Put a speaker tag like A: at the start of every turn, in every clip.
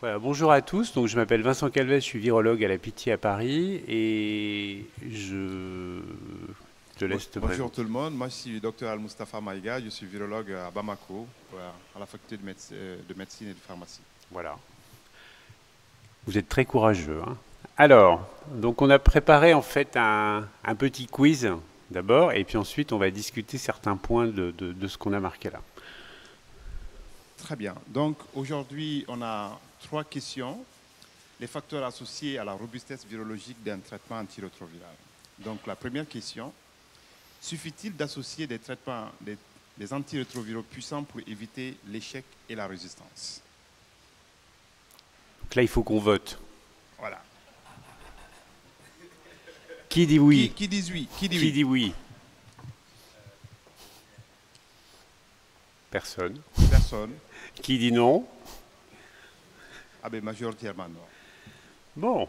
A: Voilà, bonjour à tous, donc je m'appelle Vincent Calvet, je suis virologue à la Pitié à Paris et je te laisse te
B: Bonjour
A: présenter.
B: tout le monde, moi je suis Dr Al-Mustafa Maïga, je suis virologue à Bamako, voilà, à la faculté de médecine et de pharmacie.
A: Voilà, vous êtes très courageux, hein. Alors, donc on a préparé en fait un petit quiz d'abord et puis ensuite on va discuter certains points de ce qu'on a marqué là.
B: Très bien, donc aujourd'hui on a 3 questions. Les facteurs associés à la robustesse virologique d'un traitement antirétroviral. Donc la première question, suffit-il d'associer des traitements, des antirétroviraux puissants pour éviter l'échec et la résistance?
A: Donc là il faut qu'on vote.
B: Voilà.
A: Qui dit oui?
B: Qui dit oui? Qui dit
A: Qui
B: oui?
A: dit oui? Personne.
B: Personne.
A: Qui dit non?
B: Ah ben majoritairement non.
A: Bon,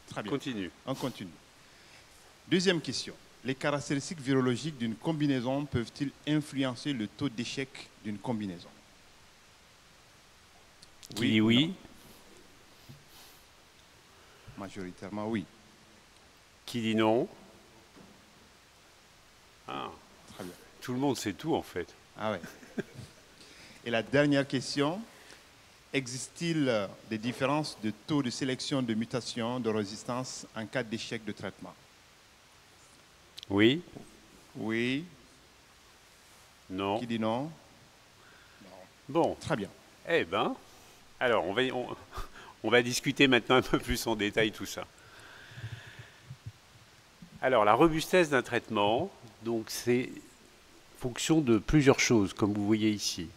B: Très bien.
A: continue.
B: On continue. Deuxième question. Les caractéristiques virologiques d'une combinaison peuvent-ils influencer le taux d'échec d'une combinaison?
A: Qui dit oui?
B: Non. Majoritairement oui.
A: Qui dit non? Ah,
B: Très bien.
A: tout le monde sait tout en fait.
B: Ah ouais. Et la dernière question. Existe-t-il des différences de taux de sélection de mutation de résistance en cas d'échec de traitement?
A: Oui?
B: Oui.
A: Non?
B: Qui dit non?
A: Bon,
B: Très bien.
A: eh ben, alors on va discuter maintenant un peu plus en détail tout ça. Alors la robustesse d'un traitement, donc c'est fonction de plusieurs choses, comme vous voyez ici.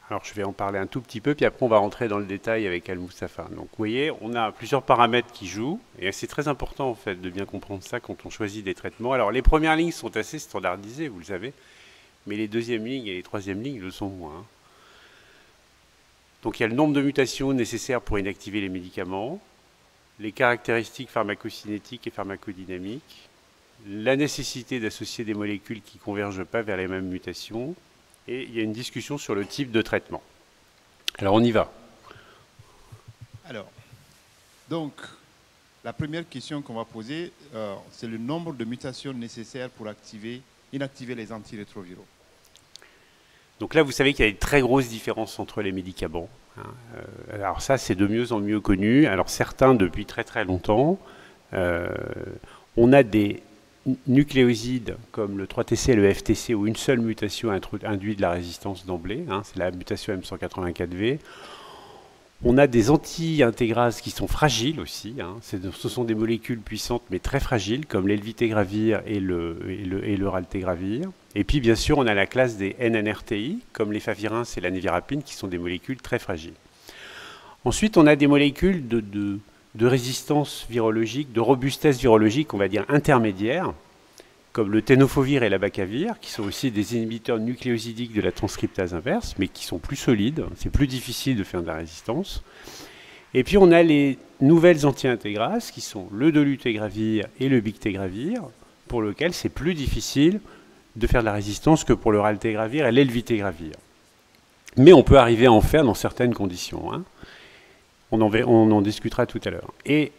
A: Alors je vais en parler un tout petit peu, puis après on va rentrer dans le détail avec Al-Mustafa. Donc vous voyez, on a plusieurs paramètres qui jouent, et c'est très important en fait de bien comprendre ça quand on choisit des traitements. Alors les premières lignes sont assez standardisées, vous le savez, mais les deuxièmes lignes et les troisièmes lignes le sont moins. Donc il y a le nombre de mutations nécessaires pour inactiver les médicaments, les caractéristiques pharmacocinétiques et pharmacodynamiques, la nécessité d'associer des molécules qui ne convergent pas vers les mêmes mutations, et il y a une discussion sur le type de traitement. Alors on y va.
B: Alors, donc, la première question qu'on va poser, c'est le nombre de mutations nécessaires pour inactiver les antirétroviraux.
A: Donc là, vous savez qu'il y a des très grosses différences entre les médicaments. Alors ça, c'est de mieux en mieux connu. Alors certains, depuis très très longtemps, on a des nucléosides comme le 3TC et le FTC où une seule mutation induit de la résistance d'emblée, c'est la mutation M184V. On a des anti-intégrases qui sont fragiles aussi. Ce sont des molécules puissantes mais très fragiles comme l'elvitegravir et le raltegravir. Et puis bien sûr on a la classe des NNRTI comme les favirenz et la névirapine qui sont des molécules très fragiles. Ensuite on a des molécules de résistance virologique, de robustesse virologique on va dire intermédiaire comme le tenofovir et l'abacavir, qui sont aussi des inhibiteurs nucléosidiques de la transcriptase inverse, mais qui sont plus solides. C'est plus difficile de faire de la résistance. Et puis on a les nouvelles anti-intégrases, qui sont le dolutegravir et le bictegravir, pour lesquels c'est plus difficile de faire de la résistance que pour le raltegravir et l'elvitegravir. Mais on peut arriver à en faire dans certaines conditions. On en discutera tout à l'heure. Et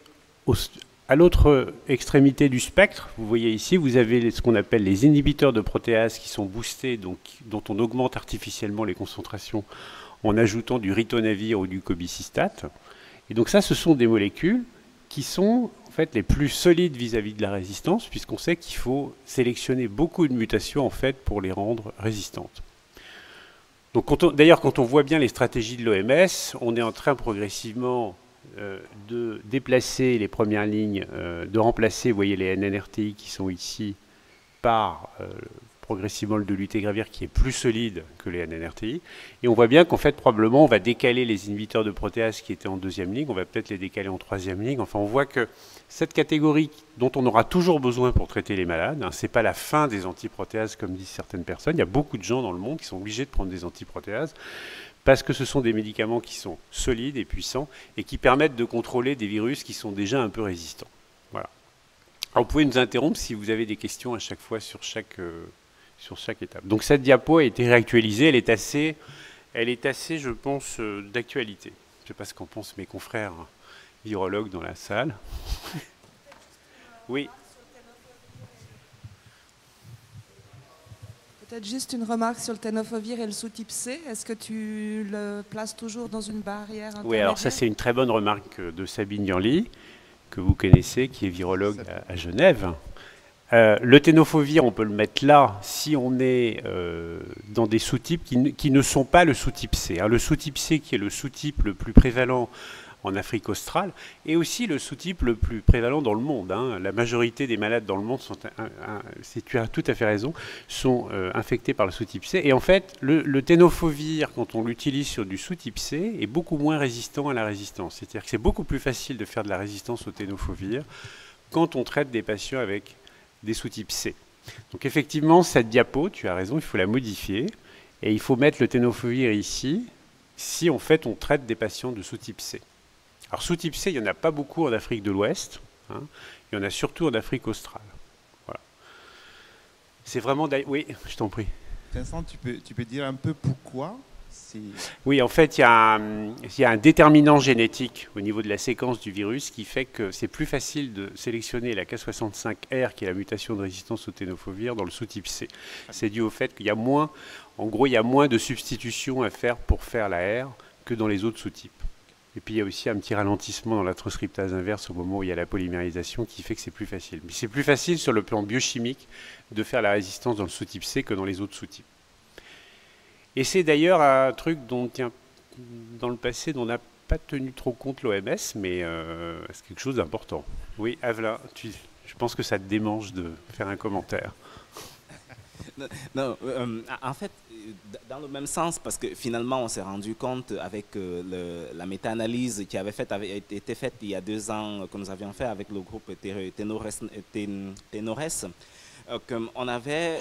A: à l'autre extrémité du spectre, vous voyez ici, vous avez ce qu'on appelle les inhibiteurs de protéases qui sont boostés, donc, dont on augmente artificiellement les concentrations en ajoutant du ritonavir ou du cobicistate. Et donc ça, ce sont des molécules qui sont en fait les plus solides vis-à-vis de la résistance, puisqu'on sait qu'il faut sélectionner beaucoup de mutations en fait pour les rendre résistantes. Donc d'ailleurs, quand on voit bien les stratégies de l'OMS, on est en train progressivement de déplacer les premières lignes, de remplacer, vous voyez, les NNRTI qui sont ici par progressivement le dolutegravir qui est plus solide que les NNRTI. Et on voit bien qu'en fait, probablement, on va décaler les inhibiteurs de protéases qui étaient en deuxième ligne, on va peut-être les décaler en troisième ligne. Enfin, on voit que cette catégorie dont on aura toujours besoin pour traiter les malades, ce n'est pas la fin des antiprotéases comme disent certaines personnes. Il y a beaucoup de gens dans le monde qui sont obligés de prendre des antiprotéases parce que ce sont des médicaments qui sont solides et puissants et qui permettent de contrôler des virus qui sont déjà un peu résistants. Voilà. Alors, vous pouvez nous interrompre si vous avez des questions à chaque fois sur chaque étape. Donc cette diapo a été réactualisée, elle est assez Elle est assez, je pense, d'actualité. Je ne sais pas ce qu'en pensent mes confrères virologues dans la salle. Oui.
C: Peut-être juste une remarque sur le tenofovir et le sous-type C. Est-ce que tu le places toujours dans une barrière intermédiaire?
A: Oui, alors ça c'est une très bonne remarque de Sabine Yanli, que vous connaissez, qui est virologue à Genève. Le tenofovir, on peut le mettre là si on est dans des sous-types qui ne sont pas le sous-type C. Hein. Le sous-type C qui est le sous-type le plus prévalent en Afrique australe, et aussi le sous-type le plus prévalent dans le monde. Hein. La majorité des malades dans le monde sont, si tu as tout à fait raison, sont infectés par le sous-type C. Et en fait, le tenofovir, quand on l'utilise sur du sous-type C, est beaucoup moins résistant à la résistance. C'est-à-dire que c'est beaucoup plus facile de faire de la résistance au tenofovir quand on traite des patients avec des sous-types C. Donc effectivement, cette diapo, tu as raison, il faut la modifier, et il faut mettre le tenofovir ici, si en fait on traite des patients de sous-type C. Alors sous-type C, il n'y en a pas beaucoup en Afrique de l'Ouest, hein. Il y en a surtout en Afrique australe. Voilà. C'est vraiment... Oui, je t'en prie.
B: Vincent, tu peux dire un peu pourquoi
A: Oui, en fait, il y a un déterminant génétique au niveau de la séquence du virus qui fait que c'est plus facile de sélectionner la K65R, qui est la mutation de résistance au tenofovir, dans le sous-type C. C'est dû au fait qu'il y a moins, en gros, il y a moins de substitutions à faire pour faire la R que dans les autres sous-types. Et puis il y a aussi un petit ralentissement dans la transcriptase inverse au moment où il y a la polymérisation qui fait que c'est plus facile. Mais c'est plus facile sur le plan biochimique de faire la résistance dans le sous-type C que dans les autres sous-types. Et c'est d'ailleurs un truc dont, dans le passé, dont on n'a pas tenu trop compte l'OMS, mais c'est quelque chose d'important. Oui, Avla, je pense que ça te démange de faire un commentaire.
D: Non, en fait, dans le même sens, parce que finalement, on s'est rendu compte avec la méta-analyse qui avait été faite il y a 2 ans, que nous avions fait avec le groupe Tenores, qu'on avait,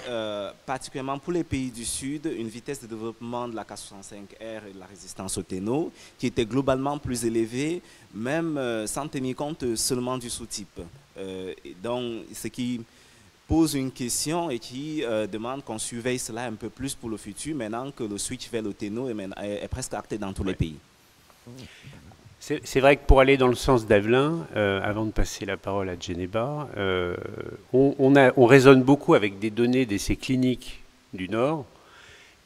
D: particulièrement pour les pays du Sud, une vitesse de développement de la K65R et de la résistance au téno qui était globalement plus élevée, même sans tenir compte seulement du sous-type. Donc, ce qui pose une question et qui demande qu'on surveille cela un peu plus pour le futur, maintenant que le switch vers le téno est presque acté dans tous les pays.
A: C'est vrai que pour aller dans le sens d'Avelin, avant de passer la parole à Geneba, on raisonne beaucoup avec des données d'essais cliniques du Nord,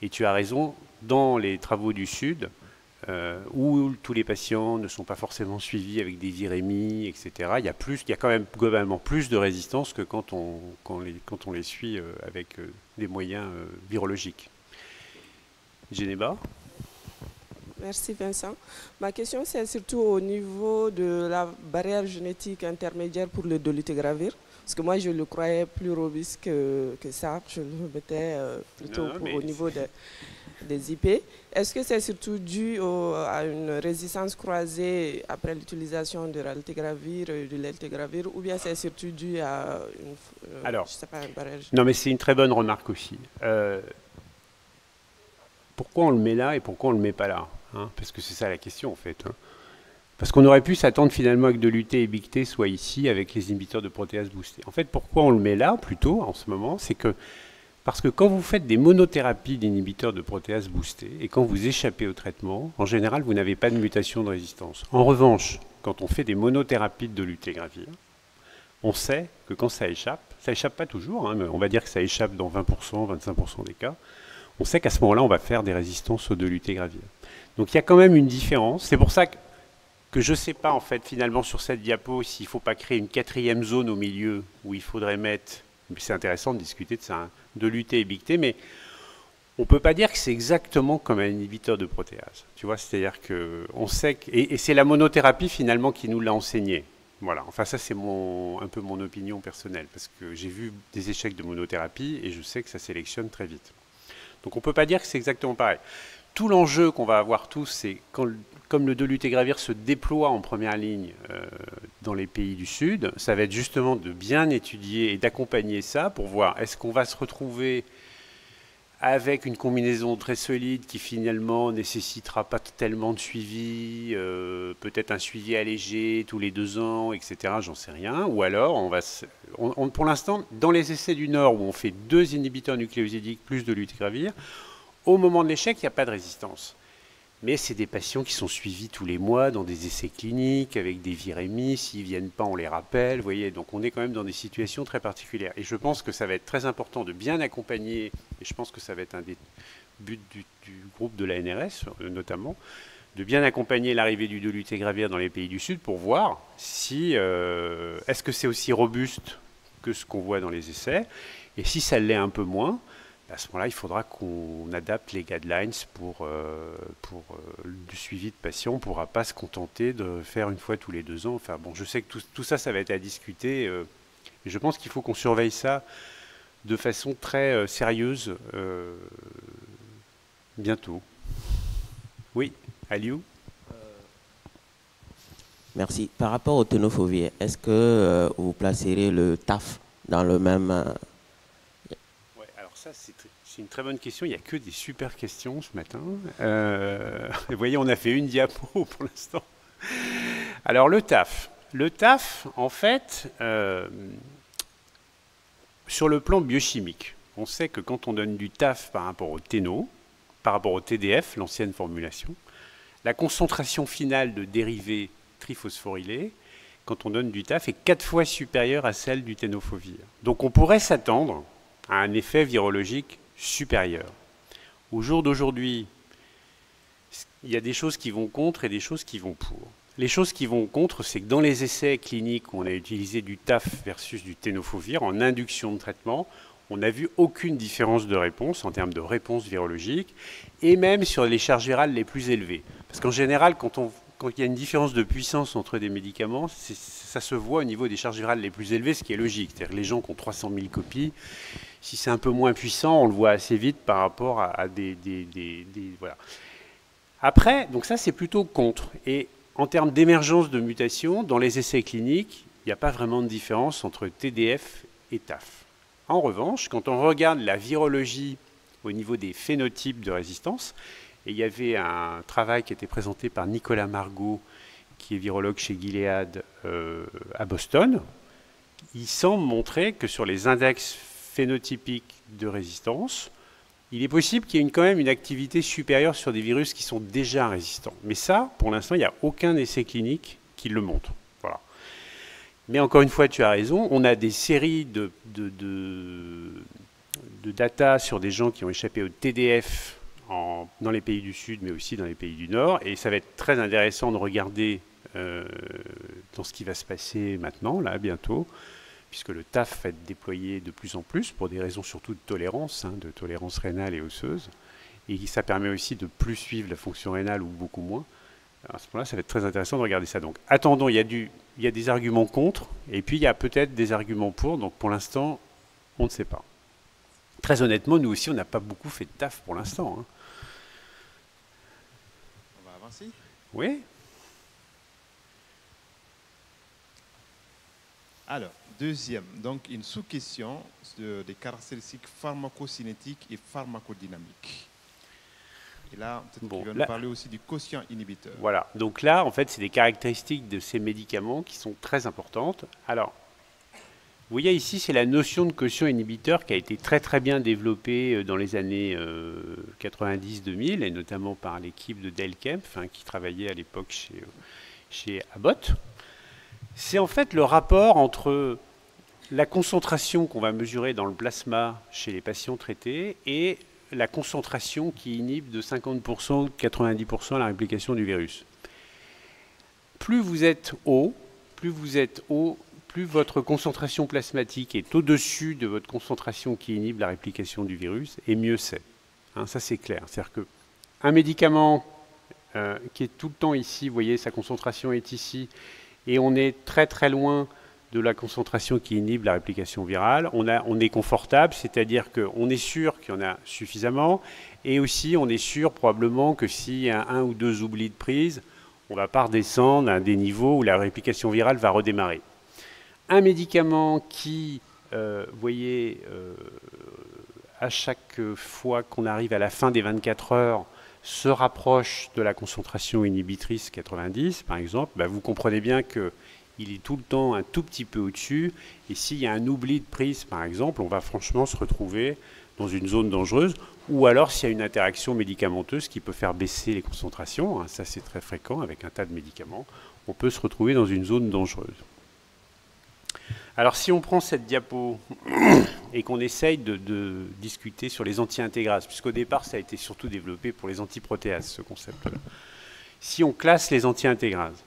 A: et tu as raison, dans les travaux du Sud, où tous les patients ne sont pas forcément suivis avec des virémies, etc., il y a quand même globalement plus de résistance que quand on les suit avec des moyens virologiques. Geneba ?
E: Merci Vincent. Ma question c'est surtout au niveau de la barrière génétique intermédiaire pour le dolutegravir. Parce que moi je le croyais plus robuste que ça. Je le mettais plutôt au niveau des IP. Est-ce que c'est surtout dû à une résistance croisée après l'utilisation de l'altegravir et de l'altegravir, ou bien c'est surtout dû à une,
A: Alors,
E: je sais pas, une barrière génétique?
A: Non, mais c'est une très bonne remarque aussi. Pourquoi on le met là et pourquoi on ne le met pas là, hein? Parce que c'est ça la question en fait. Hein. Parce qu'on aurait pu s'attendre finalement que de l'UT et BICT soit ici avec les inhibiteurs de protéase boostées. En fait, pourquoi on le met là plutôt en ce moment, c'est que parce que quand vous faites des monothérapies d'inhibiteurs de protéase boostées et quand vous échappez au traitement, en général, vous n'avez pas de mutation de résistance. En revanche, quand on fait des monothérapies de dolutegravir, on sait que quand ça échappe pas toujours, hein, mais on va dire que ça échappe dans 20%, 25% des cas, on sait qu'à ce moment-là, on va faire des résistances au dolutegravir. Donc il y a quand même une différence. C'est pour ça que je ne sais pas, en fait, finalement, sur cette diapo, s'il ne faut pas créer une 4e zone au milieu où il faudrait mettre, c'est intéressant de discuter de ça, hein, de l'UT et BICT, mais on ne peut pas dire que c'est exactement comme un inhibiteur de protéase. Tu vois, c'est-à-dire qu'on sait que, et c'est la monothérapie, finalement, qui nous l'a enseigné. Voilà, enfin ça c'est un peu mon opinion personnelle, parce que j'ai vu des échecs de monothérapie et je sais que ça sélectionne très vite. Donc on ne peut pas dire que c'est exactement pareil. Tout l'enjeu qu'on va avoir tous, c'est comme le dolutegravir se déploie en première ligne dans les pays du Sud, ça va être justement de bien étudier et d'accompagner ça pour voir est-ce qu'on va se retrouver avec une combinaison très solide qui finalement nécessitera pas tellement de suivi, peut-être un suivi allégé tous les 2 ans, etc. J'en sais rien. Ou alors, pour l'instant, dans les essais du Nord où on fait 2 inhibiteurs nucléosidiques plus de dolutegravir, Au moment de l'échec, il n'y a pas de résistance. Mais c'est des patients qui sont suivis tous les mois dans des essais cliniques avec des virémies. S'ils ne viennent pas, on les rappelle. Vous voyez, donc on est quand même dans des situations très particulières. Et je pense que ça va être très important de bien accompagner, et je pense que ça va être un des buts du groupe de la NRS notamment, de bien accompagner l'arrivée du dolutegravir dans les pays du Sud pour voir si est-ce que c'est aussi robuste que ce qu'on voit dans les essais. Et si ça l'est un peu moins, à ce moment-là, il faudra qu'on adapte les guidelines pour du suivi de patients. On ne pourra pas se contenter de faire une fois tous les 2 ans. Enfin bon, je sais que tout ça, ça va être à discuter. Et je pense qu'il faut qu'on surveille ça de façon très sérieuse bientôt. Oui, Aliou.
F: Merci. Par rapport au tenofovir, est-ce que vous placerez le TAF dans le même...
A: Ouais, alors ça, c'est une très bonne question. Il n'y a que des super questions ce matin. Vous voyez, on a fait une diapo pour l'instant. Alors, le TAF. Le TAF, en fait, sur le plan biochimique, on sait que quand on donne du TAF par rapport au TENO, par rapport au TDF, l'ancienne formulation, la concentration finale de dérivés triphosphorylés, quand on donne du TAF, est 4 fois supérieure à celle du tenofovir. Donc on pourrait s'attendre à un effet virologique supérieur. Au jour d'aujourd'hui, il y a des choses qui vont contre et des choses qui vont pour. Les choses qui vont contre, c'est que dans les essais cliniques où on a utilisé du TAF versus du tenofovir en induction de traitement, on n'a vu aucune différence de réponse en termes de réponse virologique, et même sur les charges virales les plus élevées. Parce qu'en général, quand il y a une différence de puissance entre des médicaments, ça se voit au niveau des charges virales les plus élevées, ce qui est logique. C'est-à-dire que les gens qui ont 300 000 copies, si c'est un peu moins puissant, on le voit assez vite par rapport à des voilà. Après, donc ça c'est plutôt contre. Et en termes d'émergence de mutation, dans les essais cliniques, il n'y a pas vraiment de différence entre TDF et TAF. En revanche, quand on regarde la virologie au niveau des phénotypes de résistance, et il y avait un travail qui était présenté par Nicolas Margot, qui est virologue chez Gilead à Boston, il semble montrer que sur les index phénotypiques de résistance, il est possible qu'il y ait quand même une activité supérieure sur des virus qui sont déjà résistants. Mais ça, pour l'instant, il n'y a aucun essai clinique qui le montre. Voilà. Mais encore une fois, tu as raison, on a des séries de data sur des gens qui ont échappé au TDF dans les pays du Sud, mais aussi dans les pays du Nord. Et ça va être très intéressant de regarder dans ce qui va se passer maintenant, là, bientôt, puisque le TAF va être déployé de plus en plus pour des raisons surtout de tolérance rénale et osseuse. Et ça permet aussi de plus suivre la fonction rénale ou beaucoup moins. Alors à ce moment-là, ça va être très intéressant de regarder ça. Donc attendons, il y a des arguments contre, et puis il y a peut-être des arguments pour. Donc pour l'instant, on ne sait pas. Très honnêtement, nous aussi, on n'a pas beaucoup fait de TAF pour l'instant. Hein.
B: On va avancer.
A: Oui.
B: Alors, deuxième, donc une sous-question des caractéristiques pharmacocinétiques et pharmacodynamiques. Et là, peut-être tu vas nous parler aussi du quotient inhibiteur.
A: Voilà, donc là, en fait, c'est des caractéristiques de ces médicaments qui sont très importantes. Alors, vous voyez ici, c'est la notion de quotient inhibiteur qui a été très très bien développée dans les années 90-2000, et notamment par l'équipe de Dale Kemp, qui travaillait à l'époque chez Abbott. C'est en fait le rapport entre la concentration qu'on va mesurer dans le plasma chez les patients traités et la concentration qui inhibe de 50% ou de 90% la réplication du virus. Plus vous êtes haut, plus votre concentration plasmatique est au-dessus de votre concentration qui inhibe la réplication du virus, et mieux c'est. Hein, ça c'est clair. C'est-à-dire qu'un médicament qui est tout le temps ici, vous voyez, sa concentration est ici, et on est très très loin de la concentration qui inhibe la réplication virale, on est confortable, c'est-à-dire qu'on est sûr qu'il y en a suffisamment, et aussi on est sûr probablement que s'il y a 1 ou 2 oublis de prise, on ne va pas redescendre à des niveaux où la réplication virale va redémarrer. Un médicament qui, vous voyez, à chaque fois qu'on arrive à la fin des 24 heures, se rapproche de la concentration inhibitrice 90, par exemple, vous comprenez bien qu'il est tout le temps un tout petit peu au-dessus, et s'il y a un oubli de prise, par exemple, on va franchement se retrouver dans une zone dangereuse, ou alors s'il y a une interaction médicamenteuse qui peut faire baisser les concentrations, hein, ça c'est très fréquent avec un tas de médicaments, on peut se retrouver dans une zone dangereuse. Alors si on prend cette diapo et qu'on essaye de discuter sur les anti-intégrases, puisqu'au départ ça a été surtout développé pour les antiprotéases, ce concept-là. Si on classe les anti-intégrases,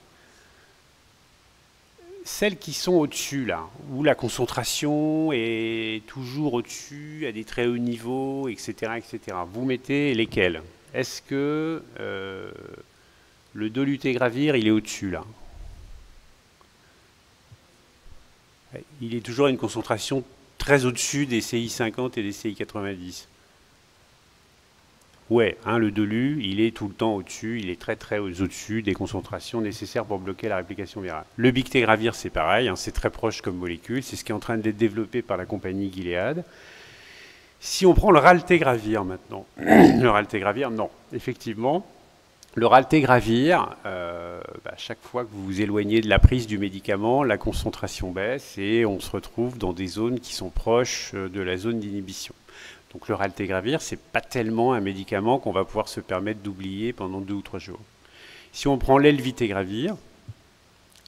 A: celles qui sont au-dessus, là, où la concentration est toujours au-dessus, à des très hauts niveaux, etc., etc., vous mettez lesquelles? Est-ce que le dolutegravir, il est au-dessus, là? Il est toujours à une concentration très au-dessus des CI50 et des CI90. Ouais, hein, le dolu, il est tout le temps au-dessus, il est très très au-dessus des concentrations nécessaires pour bloquer la réplication virale. Le bictegravir, c'est pareil, hein, c'est très proche comme molécule, c'est ce qui est en train d'être développé par la compagnie Gilead. Si on prend le raltegravir maintenant, le raltegravir, non, effectivement, le raltegravir, chaque fois que vous vous éloignez de la prise du médicament, la concentration baisse et on se retrouve dans des zones qui sont proches de la zone d'inhibition. Donc le raltegravir, ce n'est pas tellement un médicament qu'on va pouvoir se permettre d'oublier pendant 2 ou 3 jours. Si on prend l'elvitegravir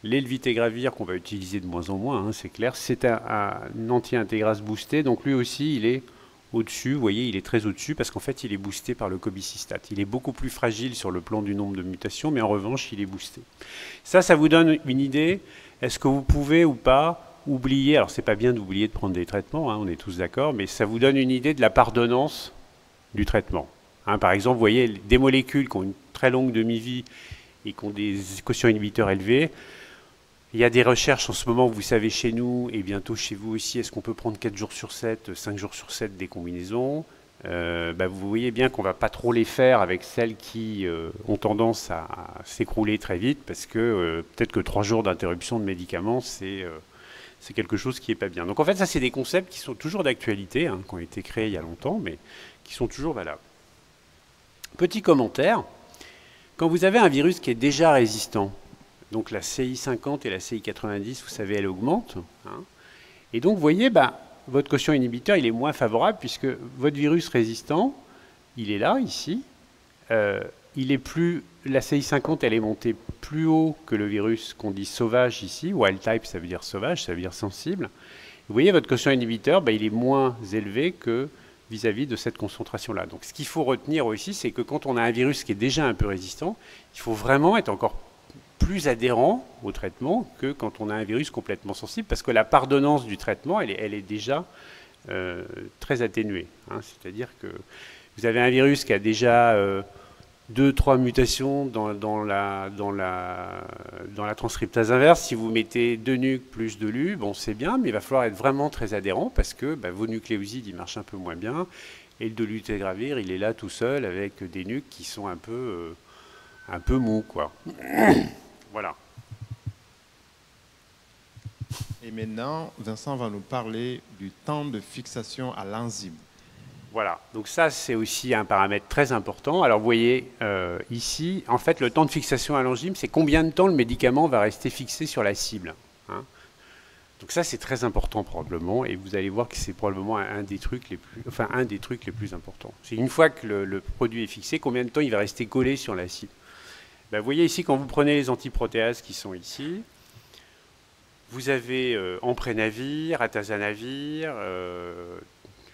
A: qu'on va utiliser de moins en moins, hein, c'est clair, c'est un anti-intégrase boosté, donc lui aussi il est au-dessus, vous voyez, il est très au-dessus parce qu'en fait il est boosté par le cobicistate. Il est beaucoup plus fragile sur le plan du nombre de mutations, mais en revanche il est boosté. Ça vous donne une idée, est-ce que vous pouvez ou pas oublier, alors c'est pas bien d'oublier de prendre des traitements, hein, on est tous d'accord, mais ça vous donne une idée de la pardonnance du traitement. Hein, par exemple, vous voyez, des molécules qui ont une très longue demi-vie et qui ont des quotients inhibiteurs élevés, il y a des recherches en ce moment, vous savez, chez nous et bientôt chez vous aussi, est-ce qu'on peut prendre 4 jours sur 7, 5 jours sur 7 des combinaisons? Vous voyez bien qu'on ne va pas trop les faire avec celles qui ont tendance à s'écrouler très vite parce que peut-être que 3 jours d'interruption de médicaments, c'est quelque chose qui n'est pas bien. Donc en fait, ça, c'est des concepts qui sont toujours d'actualité, hein, qui ont été créés il y a longtemps, mais qui sont toujours valables. Petit commentaire, quand vous avez un virus qui est déjà résistant, donc la CI50 et la CI90, vous savez, elle augmente, hein, et donc vous voyez, votre quotient inhibiteur, il est moins favorable puisque votre virus résistant, il est là, ici, il est plus, la CI50, elle est montée plus haut que le virus qu'on dit sauvage ici. Wild type, ça veut dire sauvage, ça veut dire sensible. Vous voyez, votre quotient inhibiteur, il est moins élevé que vis-à-vis de cette concentration-là. Donc, ce qu'il faut retenir aussi, c'est que quand on a un virus qui est déjà un peu résistant, il faut vraiment être encore plus adhérent au traitement que quand on a un virus complètement sensible, parce que la pardonnance du traitement, elle est déjà très atténuée. Hein. C'est-à-dire que vous avez un virus qui a déjà 2-3 mutations dans la transcriptase inverse. Si vous mettez 2 nucs plus 2 LU, bon, c'est bien, mais il va falloir être vraiment très adhérent parce que vos nucléosides, ils marchent un peu moins bien. Et le dolutegravir, il est là tout seul avec des nucs qui sont un peu mous, quoi. Voilà.
B: Et maintenant, Vincent va nous parler du temps de fixation à l'enzyme.
A: Voilà, donc ça c'est aussi un paramètre très important. Alors vous voyez ici, en fait le temps de fixation à l'enzyme, c'est combien de temps le médicament va rester fixé sur la cible. Hein. Donc ça c'est très important probablement, et vous allez voir que c'est probablement un des trucs les plus importants. C'est une fois que le produit est fixé, combien de temps il va rester collé sur la cible. Vous voyez ici, quand vous prenez les antiprotéases qui sont ici, vous avez emprénavir, atazanavir,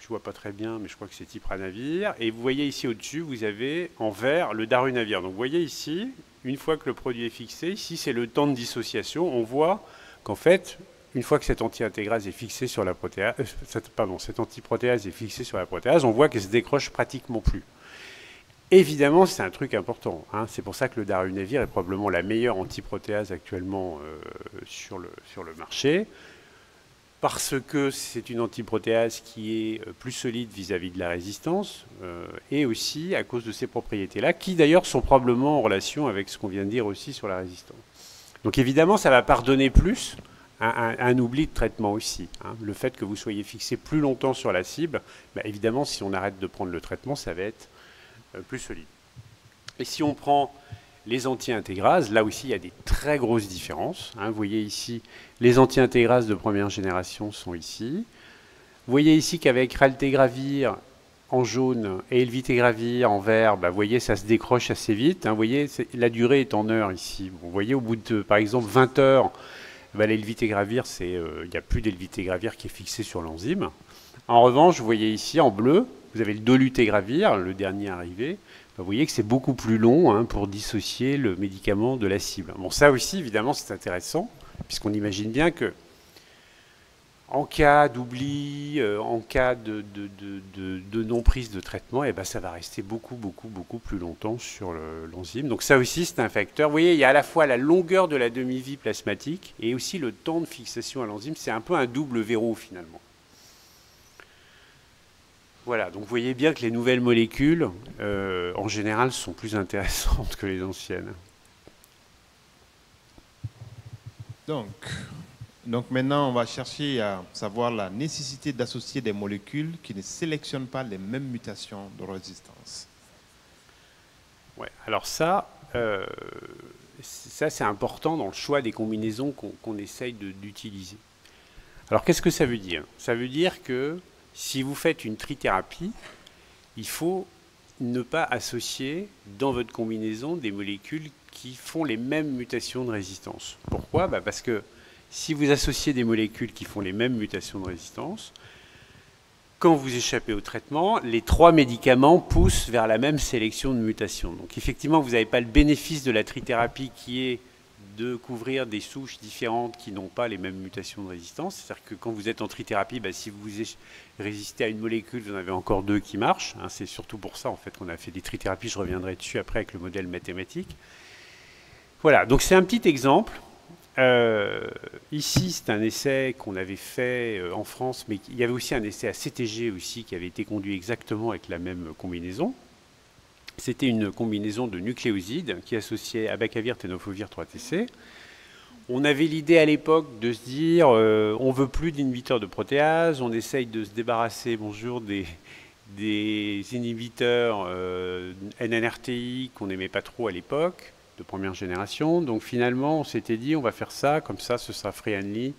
A: je vois pas très bien, mais je crois que c'est tipranavir. Et vous voyez ici au-dessus, vous avez en vert le darunavir. Donc vous voyez ici, une fois que le produit est fixé, ici c'est le temps de dissociation. On voit qu'en fait, une fois que cette anti-intégrase est fixée sur la protéase, cette antiprotéase est fixée sur la protéase, on voit qu'elle se décroche pratiquement plus. Évidemment, c'est un truc important. Hein. C'est pour ça que le darunavir est probablement la meilleure antiprotéase actuellement sur le marché. Parce que c'est une antiprotéase qui est plus solide vis-à-vis de la résistance, et aussi à cause de ces propriétés-là, qui d'ailleurs sont probablement en relation avec ce qu'on vient de dire aussi sur la résistance. Donc évidemment, ça va pardonner plus un oubli de traitement aussi. Hein. Le fait que vous soyez fixé plus longtemps sur la cible, évidemment, si on arrête de prendre le traitement, ça va être plus solide. Et si on prend les anti-intégrases, là aussi, il y a des très grosses différences. Hein. Vous voyez ici, les anti-intégrases de première génération sont ici. Vous voyez ici qu'avec raltegravir, en jaune et Elvitegravir en vert, bah, vous voyez, ça se décroche assez vite. Hein, vous voyez, la durée est en heures ici. Vous voyez, au bout de, par exemple, 20 heures, bah, l'Elvitegravir, il n'y a plus d'Elvitegravir qui est fixé sur l'enzyme. En revanche, vous voyez ici, en bleu, vous avez le dolutegravir, le dernier arrivé. Bah, vous voyez que c'est beaucoup plus long, hein, pour dissocier le médicament de la cible. Bon, ça aussi, évidemment, c'est intéressant, puisqu'on imagine bien que en cas d'oubli, en cas de non-prise de traitement, eh ben, ça va rester beaucoup plus longtemps sur l'enzyme. Donc ça aussi, c'est un facteur. Vous voyez, il y a à la fois la longueur de la demi-vie plasmatique et aussi le temps de fixation à l'enzyme. C'est un peu un double verrou, finalement. Voilà, donc vous voyez bien que les nouvelles molécules, en général, sont plus intéressantes que les anciennes.
B: Donc maintenant, on va chercher à savoir la nécessité d'associer des molécules qui ne sélectionnent pas les mêmes mutations de résistance.
A: Ouais, alors ça c'est important dans le choix des combinaisons qu'on essaye d'utiliser. Alors qu'est-ce que ça veut dire? Ça veut dire que si vous faites une trithérapie, il faut ne pas associer dans votre combinaison des molécules qui font les mêmes mutations de résistance. Pourquoi? Bah parce que si vous associez des molécules qui font les mêmes mutations de résistance, quand vous échappez au traitement, les 3 médicaments poussent vers la même sélection de mutations. Donc effectivement, vous n'avez pas le bénéfice de la trithérapie qui est de couvrir des souches différentes qui n'ont pas les mêmes mutations de résistance. C'est-à-dire que quand vous êtes en trithérapie, bah, si vous résistez à une molécule, vous en avez encore 2 qui marchent. Hein, c'est surtout pour ça en fait, qu'on a fait des trithérapies. Je reviendrai dessus après avec le modèle mathématique. Voilà, donc c'est un petit exemple. Ici, c'est un essai qu'on avait fait en France, mais il y avait aussi un essai à CTG aussi qui avait été conduit exactement avec la même combinaison. C'était une combinaison de nucléosides qui associait abacavir, tenofovir, 3-TC. On avait l'idée à l'époque de se dire, on veut plus d'inhibiteurs de protéase, on essaye de se débarrasser, des inhibiteurs NNRTI qu'on n'aimait pas trop à l'époque, de première génération. Donc finalement, on s'était dit, on va faire ça, comme ça, ce sera free-only,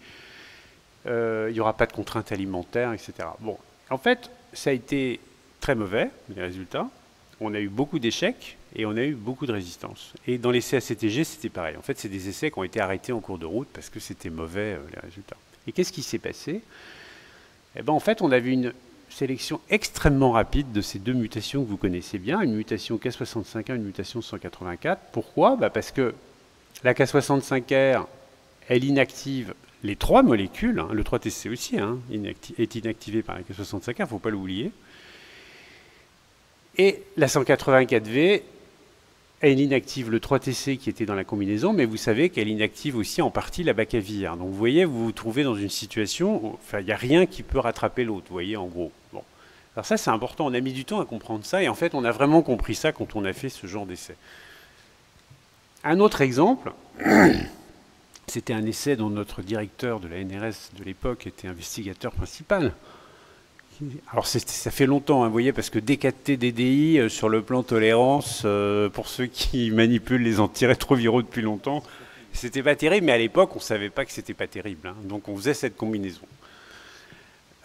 A: il n'y aura pas de contraintes alimentaires, etc. Bon, en fait, ça a été très mauvais, les résultats. On a eu beaucoup d'échecs et on a eu beaucoup de résistance. Et dans l'essai ACTG, c'était pareil. En fait, c'est des essais qui ont été arrêtés en cours de route parce que c'était mauvais, les résultats. Et qu'est-ce qui s'est passé? Eh ben, en fait, on a vu une sélection extrêmement rapide de ces 2 mutations que vous connaissez bien, une mutation K65R, une mutation 184. Pourquoi? Bah parce que la K65R, elle inactive les 3 molécules, hein, le 3-TC aussi hein, est inactivé par la K65R, il ne faut pas l'oublier. Et la 184V, elle inactive le 3-TC qui était dans la combinaison, mais vous savez qu'elle inactive aussi en partie l'abacavir. Donc vous voyez, vous vous trouvez dans une situation où il n'y a rien qui peut rattraper l'autre, vous voyez, en gros. Bon. Alors ça, c'est important, on a mis du temps à comprendre ça, et en fait, on a vraiment compris ça quand on a fait ce genre d'essai. Un autre exemple, c'était un essai dont notre directeur de la NRS de l'époque était investigateur principal. Alors ça fait longtemps, hein, vous voyez, parce que D4T, DDI, sur le plan tolérance, pour ceux qui manipulent les antirétroviraux depuis longtemps, c'était pas terrible, mais à l'époque, on ne savait pas que c'était pas terrible. Hein, donc on faisait cette combinaison.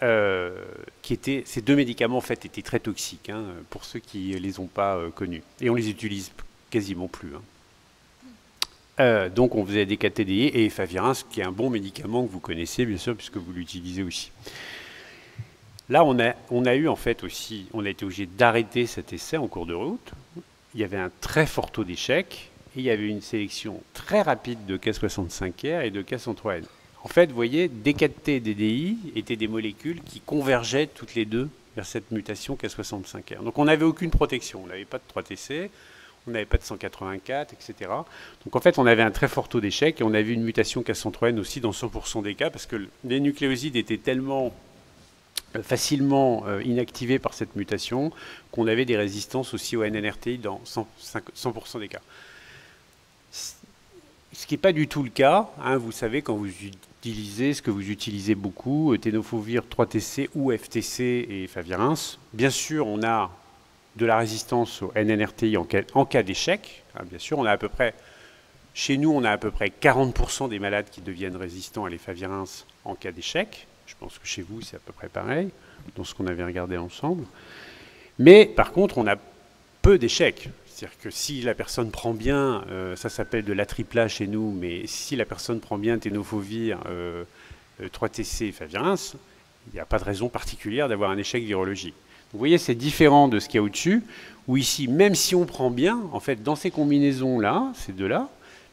A: Ces 2 médicaments, en fait, étaient très toxiques, hein, pour ceux qui ne les ont pas connus. Et on les utilise quasiment plus. Hein. Donc on faisait D4T, DDI et efavirenz, qui est un bon médicament que vous connaissez, bien sûr, puisque vous l'utilisez aussi. Là, on a eu en fait aussi, on a été obligé d'arrêter cet essai en cours de route. Il y avait un très fort taux d'échec et il y avait une sélection très rapide de K65R et de K103N. En fait, vous voyez, D4T et DDI étaient des molécules qui convergeaient toutes les 2 vers cette mutation K65R. Donc on n'avait aucune protection, on n'avait pas de 3-TC, on n'avait pas de 184, etc. Donc en fait, on avait un très fort taux d'échec et on avait une mutation K103N aussi dans 100% des cas parce que les nucléosides étaient tellement facilement inactivés par cette mutation qu'on avait des résistances aussi au NNRTI dans 100% des cas. Ce qui n'est pas du tout le cas, hein, vous savez, quand vous utilisez ce que vous utilisez beaucoup, tenofovir, 3-TC ou FTC et efavirenz, bien sûr, on a de la résistance au NNRTI en cas d'échec. Hein, bien sûr, on a à peu près, chez nous, on a à peu près 40% des malades qui deviennent résistants à l'efavirenz en cas d'échec. Je pense que chez vous, c'est à peu près pareil, dans ce qu'on avait regardé ensemble. Mais par contre, on a peu d'échecs. C'est-à-dire que si la personne prend bien, ça s'appelle de l'atriplage chez nous, mais si la personne prend bien tenofovir, 3TC et favirenz, il n'y a pas de raison particulière d'avoir un échec virologique. Vous voyez, c'est différent de ce qu'il y a au-dessus, où ici, même si on prend bien, en fait, dans ces combinaisons-là, ces deux-là,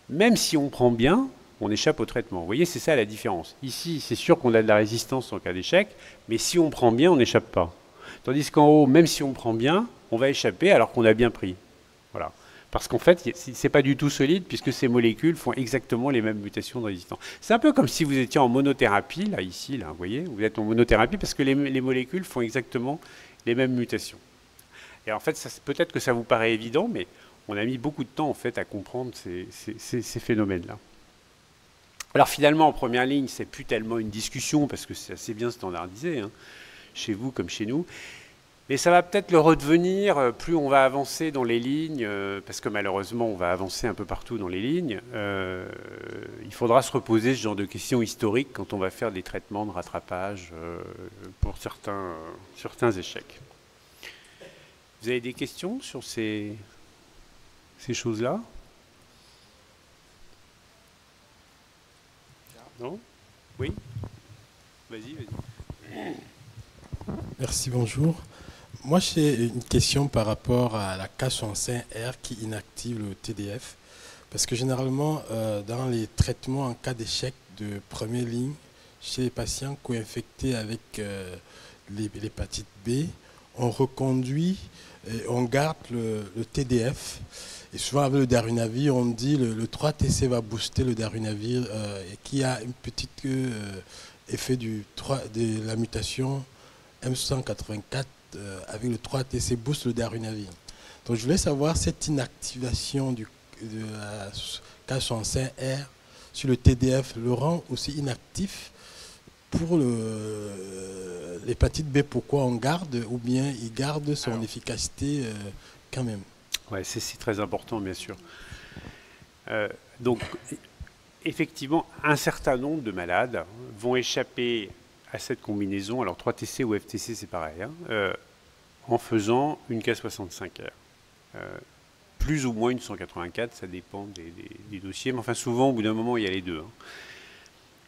A: même si on prend bien, on échappe au traitement. Vous voyez, c'est ça la différence. Ici, c'est sûr qu'on a de la résistance en cas d'échec, mais si on prend bien, on n'échappe pas. Tandis qu'en haut, même si on prend bien, on va échapper alors qu'on a bien pris. Voilà. Parce qu'en fait, ce n'est pas du tout solide, puisque ces molécules font exactement les mêmes mutations de résistance. C'est un peu comme si vous étiez en monothérapie, là, ici, là, vous voyez, vous êtes en monothérapie parce que les molécules font exactement les mêmes mutations. Et en fait, peut-être que ça vous paraît évident, mais on a mis beaucoup de temps, en fait, à comprendre ces phénomènes-là. Alors finalement, en première ligne, c'est plus tellement une discussion, parce que c'est assez bien standardisé, hein, chez vous comme chez nous. Mais ça va peut-être le redevenir plus on va avancer dans les lignes, parce que malheureusement, on va avancer un peu partout dans les lignes. Il faudra se reposer ce genre de questions historiques quand on va faire des traitements de rattrapage pour certains échecs. Vous avez des questions sur ces choses-là? Non? Oui? Vas-y, vas-y.
G: Merci, bonjour. Moi, j'ai une question par rapport à la K65R qui inactive le TDF. Parce que généralement, dans les traitements en cas d'échec de première ligne, chez les patients co-infectés avec l'hépatite B, on reconduit, et on garde le TDF. Et souvent, avec le darunavir, on dit le 3TC va booster le darunavir et qui a une petite effet de la mutation M184 avec le 3TC boost le darunavir. Donc je voulais savoir cette inactivation de la K65R sur le TDF le rend aussi inactif pour l'hépatite B. Pourquoi on garde ou bien il garde son efficacité quand même?
A: Ouais, c'est très important, bien sûr. Donc, effectivement, un certain nombre de malades vont échapper à cette combinaison, alors 3TC ou FTC, c'est pareil, hein, en faisant une K65R. Plus ou moins une 184, ça dépend des dossiers, mais enfin souvent, au bout d'un moment, il y a les deux. Hein.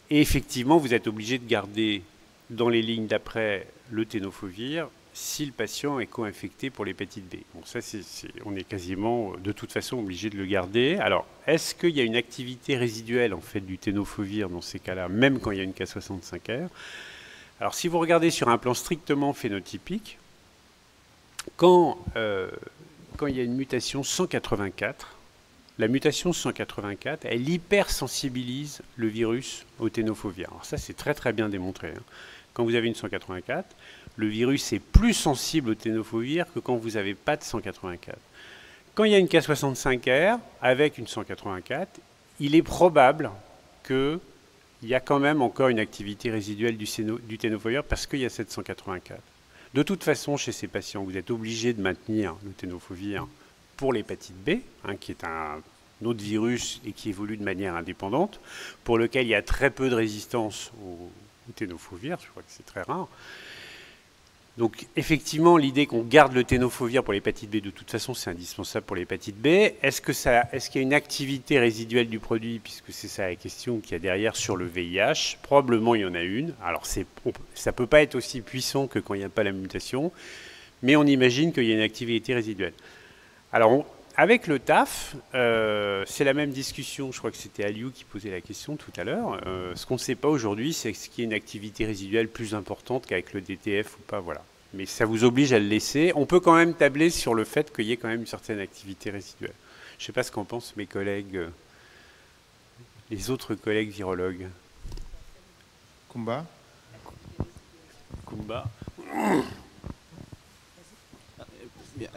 A: Et effectivement, vous êtes obligé de garder dans les lignes d'après le tenofovir si le patient est co-infecté pour l'hépatite B. Bon, ça, on est quasiment de toute façon obligé de le garder. Alors, est-ce qu'il y a une activité résiduelle en fait du tenofovir dans ces cas-là, même quand il y a une K65R? Alors, si vous regardez sur un plan strictement phénotypique, quand il y a une mutation 184, la mutation 184, elle hypersensibilise le virus au tenofovir. Alors ça, c'est très très bien démontré. Hein. Quand vous avez une 184, le virus est plus sensible au tenofovir que quand vous n'avez pas de 184. Quand il y a une K65R avec une 184, il est probable qu'il y a quand même encore une activité résiduelle du tenofovir parce qu'il y a cette 184. De toute façon, chez ces patients, vous êtes obligé de maintenir le tenofovir pour l'hépatite B, hein, qui est un autre virus et qui évolue de manière indépendante, pour lequel il y a très peu de résistance au tenofovir, je crois que c'est très rare. Donc effectivement, l'idée qu'on garde le tenofovir pour l'hépatite B, de toute façon, c'est indispensable pour l'hépatite B. Est-ce qu'il y a une activité résiduelle du produit, puisque c'est ça la question qu'il y a derrière sur le VIH? Probablement, il y en a une. Alors, ça ne peut pas être aussi puissant que quand il n'y a pas la mutation, mais on imagine qu'il y a une activité résiduelle. Alors, avec le TAF, c'est la même discussion. Je crois que c'était Aliou qui posait la question tout à l'heure. Ce qu'on ne sait pas aujourd'hui, c'est ce qu'il y a une activité résiduelle plus importante qu'avec le DTF ou pas. Voilà. Mais ça vous oblige à le laisser. On peut quand même tabler sur le fait qu'il y ait quand même une certaine activité résiduelle. Je ne sais pas ce qu'en pensent mes collègues, les autres collègues virologues.
B: Kumba.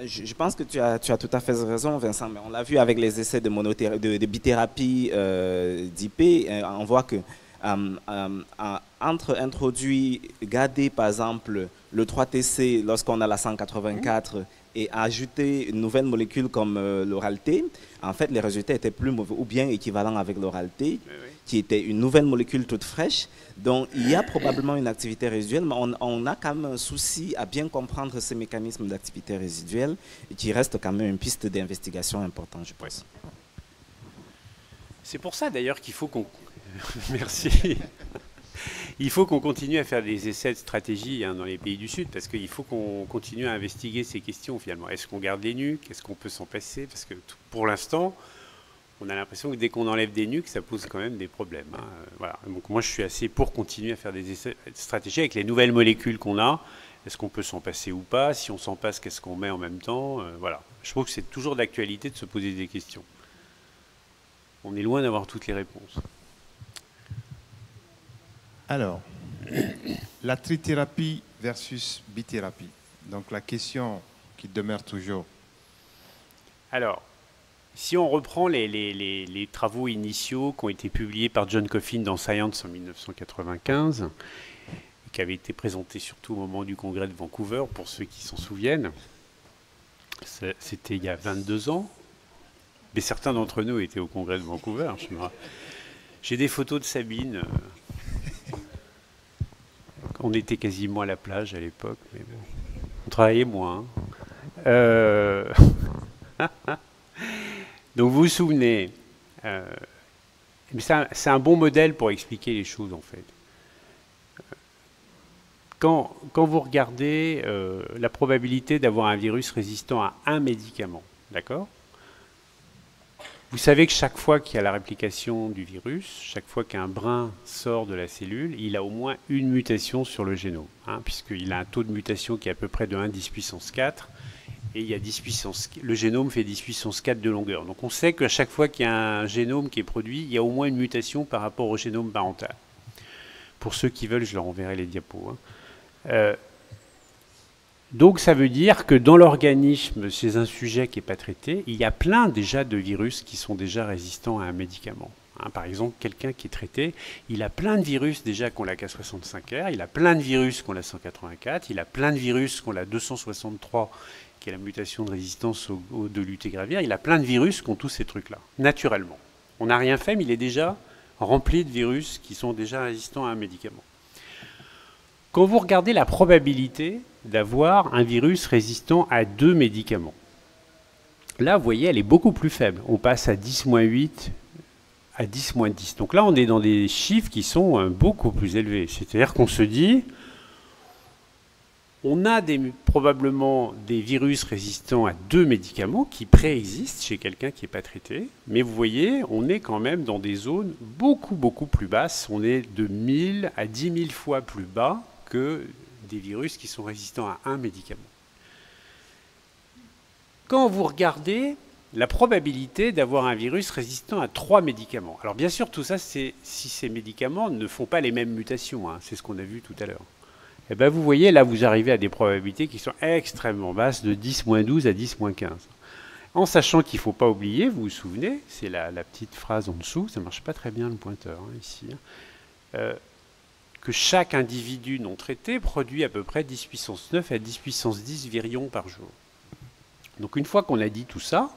D: Je pense que tu as tout à fait raison, Vincent, mais on l'a vu avec les essais de bithérapie d'IP, on voit que entre introduit, garder par exemple le 3TC lorsqu'on a la 184 et ajouter une nouvelle molécule comme l'oralité, en fait, les résultats étaient plus mauvais ou bien équivalents avec l'oralité, qui était une nouvelle molécule toute fraîche. Donc, il y a probablement une activité résiduelle, mais on a quand même un souci à bien comprendre ces mécanismes d'activité résiduelle et qui reste quand même une piste d'investigation importante, je pense.
A: C'est pour ça d'ailleurs qu'il faut qu'on... Merci. Il faut qu'on continue à faire des essais de stratégie dans les pays du Sud, parce qu'il faut qu'on continue à investiguer ces questions finalement. Est-ce qu'on garde les nuques? Est-ce qu'on peut s'en passer? Parce que pour l'instant, on a l'impression que dès qu'on enlève des nuques, ça pose quand même des problèmes. Voilà. Donc moi, je suis assez pour continuer à faire des essais de stratégie avec les nouvelles molécules qu'on a. Est-ce qu'on peut s'en passer ou pas? Si on s'en passe, qu'est-ce qu'on met en même temps? Voilà. Je trouve que c'est toujours d'actualité de se poser des questions. On est loin d'avoir toutes les réponses.
B: Alors, la trithérapie versus bithérapie. Donc la question qui demeure toujours.
A: Alors, si on reprend les travaux initiaux qui ont été publiés par John Coffin dans Science en 1995, qui avaient été présentés surtout au moment du congrès de Vancouver, pour ceux qui s'en souviennent, c'était il y a 22 ans, mais certains d'entre nous étaient au congrès de Vancouver. J'ai des photos de Sabine. On était quasiment à la plage à l'époque, mais bon, on travaillait moins. Donc vous vous souvenez, c'est un bon modèle pour expliquer les choses en fait. Quand vous regardez la probabilité d'avoir un virus résistant à un médicament, d'accord ? Vous savez que chaque fois qu'il y a la réplication du virus, chaque fois qu'un brin sort de la cellule, il a au moins une mutation sur le génome, puisqu'il a un taux de mutation qui est à peu près de 1 10 puissance 4, et il y a le génome fait 10 puissance 4 de longueur. Donc on sait qu'à chaque fois qu'il y a un génome qui est produit, il y a au moins une mutation par rapport au génome parental. Pour ceux qui veulent, je leur enverrai les diapos. Donc ça veut dire que dans l'organisme, chez un sujet qui n'est pas traité, il y a plein déjà de virus qui sont déjà résistants à un médicament. Par exemple, quelqu'un qui est traité, il a plein de virus déjà qu'on la K65R, il a plein de virus qu'on la 184, il a plein de virus qu'on la 263, qui est la mutation de résistance au dolutegravir, il a plein de virus qui ont tous ces trucs-là, naturellement. On n'a rien fait, mais il est déjà rempli de virus qui sont déjà résistants à un médicament. Quand vous regardez la probabilité d'avoir un virus résistant à 2 médicaments, là, vous voyez, elle est beaucoup plus faible. On passe à 10-8, à 10-10. Donc là, on est dans des chiffres qui sont beaucoup plus élevés. C'est-à-dire qu'on se dit, on a probablement des virus résistants à 2 médicaments qui préexistent chez quelqu'un qui n'est pas traité. Mais vous voyez, on est quand même dans des zones beaucoup, beaucoup plus basses. On est de 1000 à 10 000 fois plus bas que des virus qui sont résistants à un médicament. Quand vous regardez la probabilité d'avoir un virus résistant à 3 médicaments, alors bien sûr tout ça c'est si ces médicaments ne font pas les mêmes mutations, c'est ce qu'on a vu tout à l'heure. Et bien vous voyez là vous arrivez à des probabilités qui sont extrêmement basses de 10-12 à 10-15. En sachant qu'il ne faut pas oublier, vous vous souvenez, c'est la petite phrase en dessous, ça ne marche pas très bien le pointeur ici, que chaque individu non traité produit à peu près 10 puissance 9 à 10 puissance 10 virions par jour. Donc une fois qu'on a dit tout ça,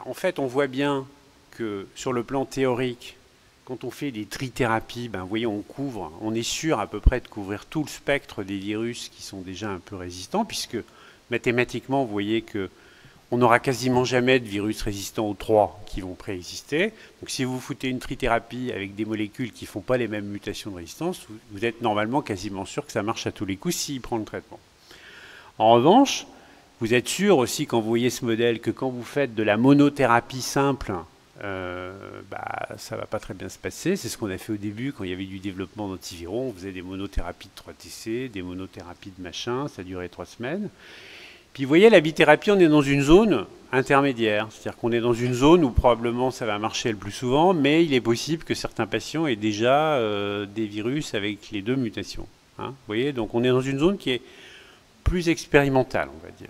A: en fait on voit bien que sur le plan théorique, quand on fait des trithérapies, vous voyez, on est sûr à peu près de couvrir tout le spectre des virus qui sont déjà un peu résistants, puisque mathématiquement, vous voyez que on n'aura quasiment jamais de virus résistants aux 3 qui vont préexister. Donc si vous foutez une trithérapie avec des molécules qui ne font pas les mêmes mutations de résistance, vous êtes normalement quasiment sûr que ça marche à tous les coups s'il prend le traitement. En revanche, vous êtes sûr aussi quand vous voyez ce modèle que quand vous faites de la monothérapie simple, ça ne va pas très bien se passer. C'est ce qu'on a fait au début quand il y avait du développement d'antiviraux. On faisait des monothérapies de 3TC, des monothérapies de machin, ça durait 3 semaines. Puis vous voyez, la bithérapie, on est dans une zone intermédiaire. C'est-à-dire qu'on est dans une zone où probablement ça va marcher le plus souvent, mais il est possible que certains patients aient déjà des virus avec les 2 mutations. Vous voyez, donc on est dans une zone qui est plus expérimentale, on va dire.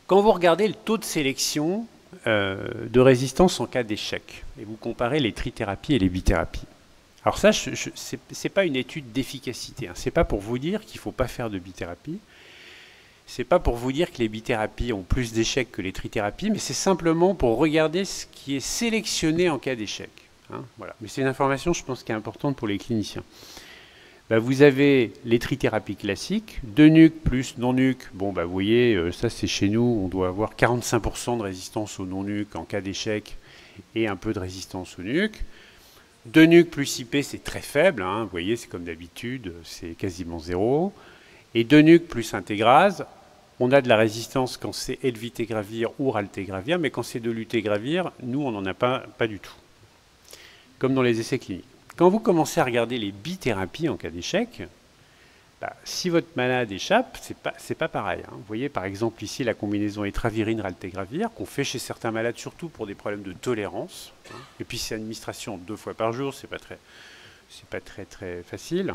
A: Quand vous regardez le taux de sélection de résistance en cas d'échec, et vous comparez les trithérapies et les bithérapies, alors ça, ce n'est pas une étude d'efficacité. Ce n'est pas pour vous dire qu'il ne faut pas faire de bithérapie. c'est pas pour vous dire que les bithérapies ont plus d'échecs que les trithérapies, mais c'est simplement pour regarder ce qui est sélectionné en cas d'échec. Hein, voilà. Mais c'est une information, je pense, qui est importante pour les cliniciens. Bah, vous avez les trithérapies classiques, 2 nuques plus non-nuques. Bon, bah, vous voyez, ça c'est chez nous, on doit avoir 45% de résistance aux non-nuques en cas d'échec et un peu de résistance aux nuques. 2 nuques plus IP, c'est très faible, hein, vous voyez, c'est comme d'habitude, c'est quasiment 0. Et 2 nuques plus intégrase, on a de la résistance quand c'est elvitegravir ou raltegravir, mais quand c'est de lutegravir, nous, on n'en a pas du tout. Comme dans les essais cliniques. Quand vous commencez à regarder les bithérapies en cas d'échec, bah, si votre malade échappe, c'est pas pareil. Hein. Vous voyez par exemple ici la combinaison etravirine-raltegravir qu'on fait chez certains malades, surtout pour des problèmes de tolérance. Hein. Et puis c'est administration 2 fois par jour, c'est pas très facile.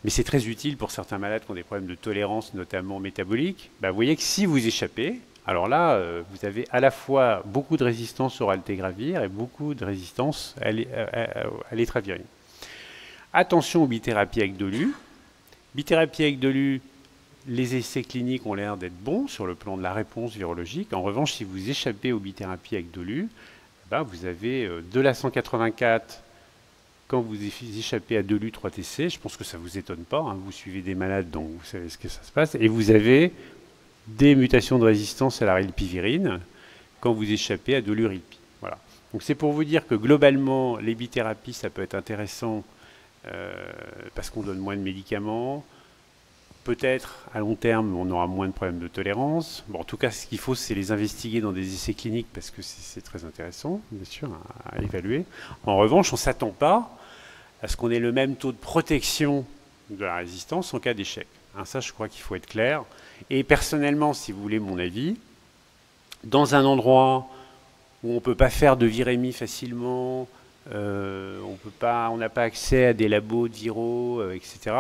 A: Mais c'est très utile pour certains malades qui ont des problèmes de tolérance, notamment métaboliques. Bah, vous voyez que si vous échappez, alors là, vous avez à la fois beaucoup de résistance au raltegravir et beaucoup de résistance à l'étravirine. Attention aux bithérapies avec Dolu. Bithérapie avec Dolu, les essais cliniques ont l'air d'être bons sur le plan de la réponse virologique. En revanche, si vous échappez aux bithérapies avec Dolu, ben vous avez de la 184 quand vous échappez à Dolu 3TC. Je pense que ça ne vous étonne pas. Hein, vous suivez des malades, donc vous savez ce que ça se passe. Et vous avez des mutations de résistance à la rilpivirine quand vous échappez à Dolu-rilpi. Voilà. Donc c'est pour vous dire que globalement, les bithérapies, ça peut être intéressant parce qu'on donne moins de médicaments. Peut-être, à long terme, on aura moins de problèmes de tolérance. Bon, en tout cas, ce qu'il faut, c'est les investiguer dans des essais cliniques parce que c'est très intéressant, bien sûr, à évaluer. En revanche, on ne s'attend pas à ce qu'on ait le même taux de protection de la résistance en cas d'échec. Hein, ça, je crois qu'il faut être clair. Et personnellement, si vous voulez mon avis, dans un endroit où on ne peut pas faire de virémie facilement, on n'a pas accès à des labos de viraux, etc.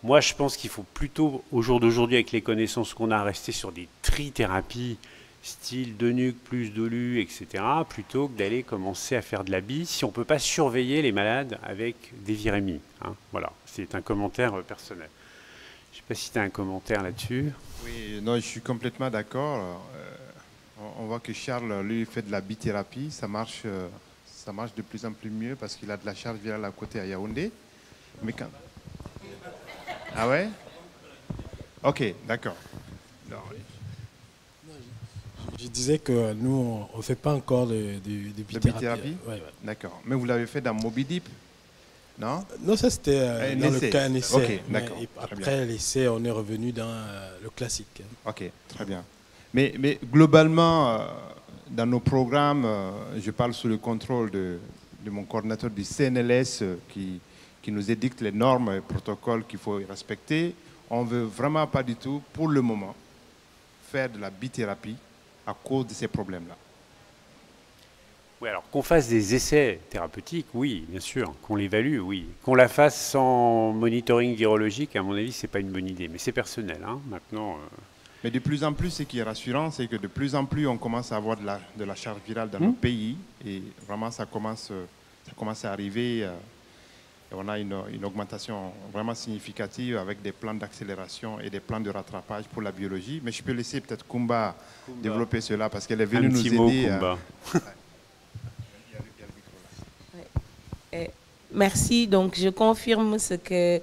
A: Moi, je pense qu'il faut plutôt, au jour d'aujourd'hui, avec les connaissances qu'on a, rester sur des trithérapies, style Denuc plus Dolu, etc., plutôt que d'aller commencer à faire de la bise si on ne peut pas surveiller les malades avec des virémies. Hein. Voilà, c'est un commentaire personnel. Je ne sais pas si tu as un commentaire là-dessus.
B: Oui, non, je suis complètement d'accord. On voit que Charles, lui, fait de la bithérapie. Ça marche de plus en plus mieux parce qu'il a de la charge virale à côté à Yaoundé. Mais quand... Ah ouais? Ok, d'accord.
G: Je disais que nous, on ne fait pas encore de bithérapie.
B: Ouais, ouais. D'accord. Mais vous l'avez fait dans Moby Deep, non?
G: Non, ça c'était dans le cas un essai.
B: Ok, d'accord.
G: Après l'essai, on est revenu dans le classique.
B: Ok, très bien. Mais globalement, dans nos programmes, je parle sous le contrôle de mon coordinateur du CNLS qui nous édicte les normes et protocoles qu'il faut respecter. On ne veut vraiment pas du tout, pour le moment, faire de la bithérapie à cause de ces problèmes-là.
A: Oui, alors qu'on fasse des essais thérapeutiques, oui, bien sûr. Qu'on l'évalue, oui. Qu'on la fasse sans monitoring virologique, à mon avis, ce n'est pas une bonne idée. Mais c'est personnel, hein. Maintenant...
B: Mais de plus en plus, ce qui est rassurant, c'est que de plus en plus, on commence à avoir de la charge virale dans nos pays. Et vraiment, ça commence à arriver. Et on a une augmentation vraiment significative avec des plans d'accélération et des plans de rattrapage pour la biologie. Mais je peux laisser peut-être Kumba développer cela parce qu'elle est venue nous aider.
H: Merci. Donc, je confirme ce que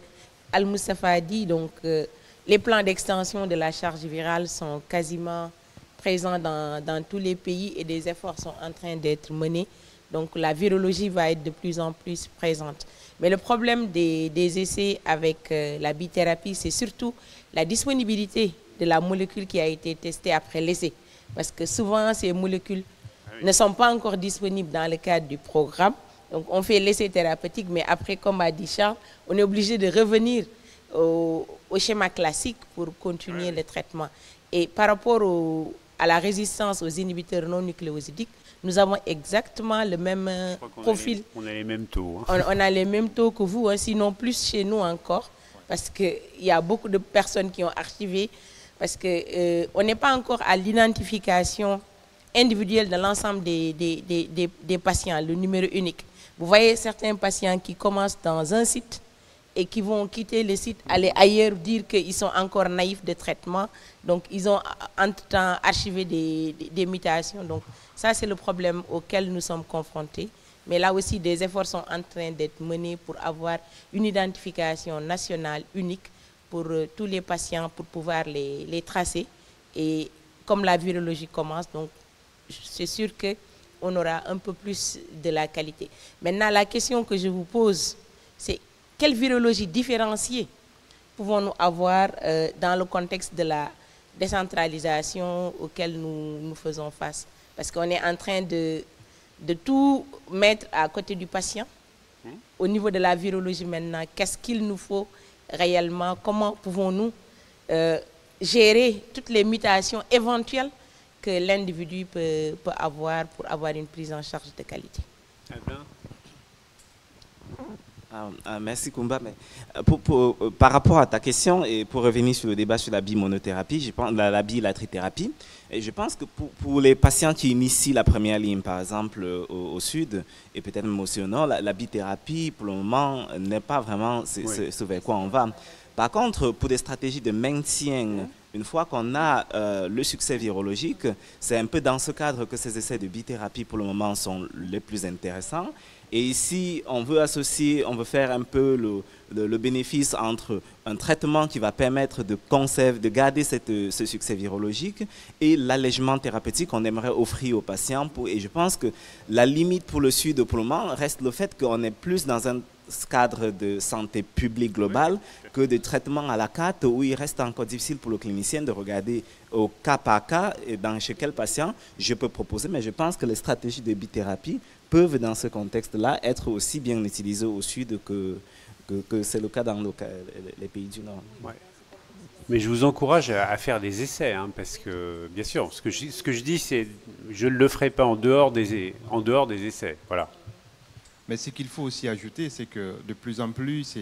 H: Al-Moustapha a dit. Donc, les plans d'extension de la charge virale sont quasiment présents dans tous les pays et des efforts sont en train d'être menés. Donc, la virologie va être de plus en plus présente. Mais le problème des essais avec la bithérapie, c'est surtout la disponibilité de la molécule qui a été testée après l'essai. Parce que souvent, ces molécules ne sont pas encore disponibles dans le cadre du programme. Donc, on fait l'essai thérapeutique, mais après, comme a dit Charles, on est obligé de revenir au schéma classique pour continuer le traitement. Et par rapport à la résistance aux inhibiteurs non nucléosidiques, nous avons exactement le même profil.
A: On a les mêmes taux. Hein.
H: On a les mêmes taux que vous, hein, sinon plus chez nous encore, parce qu'il y a beaucoup de personnes qui ont archivé, parce qu'on n'est pas encore à l'identification individuelle de l'ensemble des patients, le numéro unique. Vous voyez certains patients qui commencent dans un site et qui vont quitter le site, aller ailleurs, dire qu'ils sont encore naïfs de traitement. Donc, ils ont entre-temps archivé des mutations. Donc, ça, c'est le problème auquel nous sommes confrontés. Mais là aussi, des efforts sont en train d'être menés pour avoir une identification nationale unique pour tous les patients, pour pouvoir les tracer. Et comme la virologie commence, donc, c'est sûr qu'on aura un peu plus de la qualité. Maintenant, la question que je vous pose, c'est quelle virologie différenciée pouvons-nous avoir dans le contexte de la décentralisation auquel nous faisons face? Parce qu'on est en train de tout mettre à côté du patient. Au niveau de la virologie maintenant, qu'est-ce qu'il nous faut réellement? Comment pouvons-nous gérer toutes les mutations éventuelles que l'individu peut avoir pour avoir une prise en charge de qualité?
D: Merci Koumba. Mais, par rapport à ta question, et pour revenir sur le débat sur la bimonothérapie, je pense la bilatrithérapie, et je pense que pour les patients qui initient la première ligne, par exemple au sud, et peut-être même aussi au nord, la bithérapie, pour le moment, n'est pas vraiment ce vers quoi on va. Par contre, pour des stratégies de maintien, une fois qu'on a le succès virologique, c'est un peu dans ce cadre que ces essais de bithérapie, pour le moment, sont les plus intéressants. Et ici, on veut associer, on veut faire un peu le bénéfice entre un traitement qui va permettre de conserver, de garder ce succès virologique et l'allègement thérapeutique qu'on aimerait offrir aux patients. Et je pense que la limite pour le Sud, pour le moment, reste le fait qu'on est plus dans un cadre de santé publique globale que de traitement à la carte où il reste encore difficile pour le clinicien de regarder au cas par cas et chez quel patient je peux proposer. Mais je pense que les stratégies de bithérapie peuvent, dans ce contexte-là, être aussi bien utilisées au Sud que c'est le cas dans les pays du Nord.
A: Ouais. Mais je vous encourage à faire des essais, hein, parce que, bien sûr, ce que je dis, c'est je ne le ferai pas en dehors des essais. Voilà.
B: Mais ce qu'il faut aussi ajouter, c'est que de plus en plus,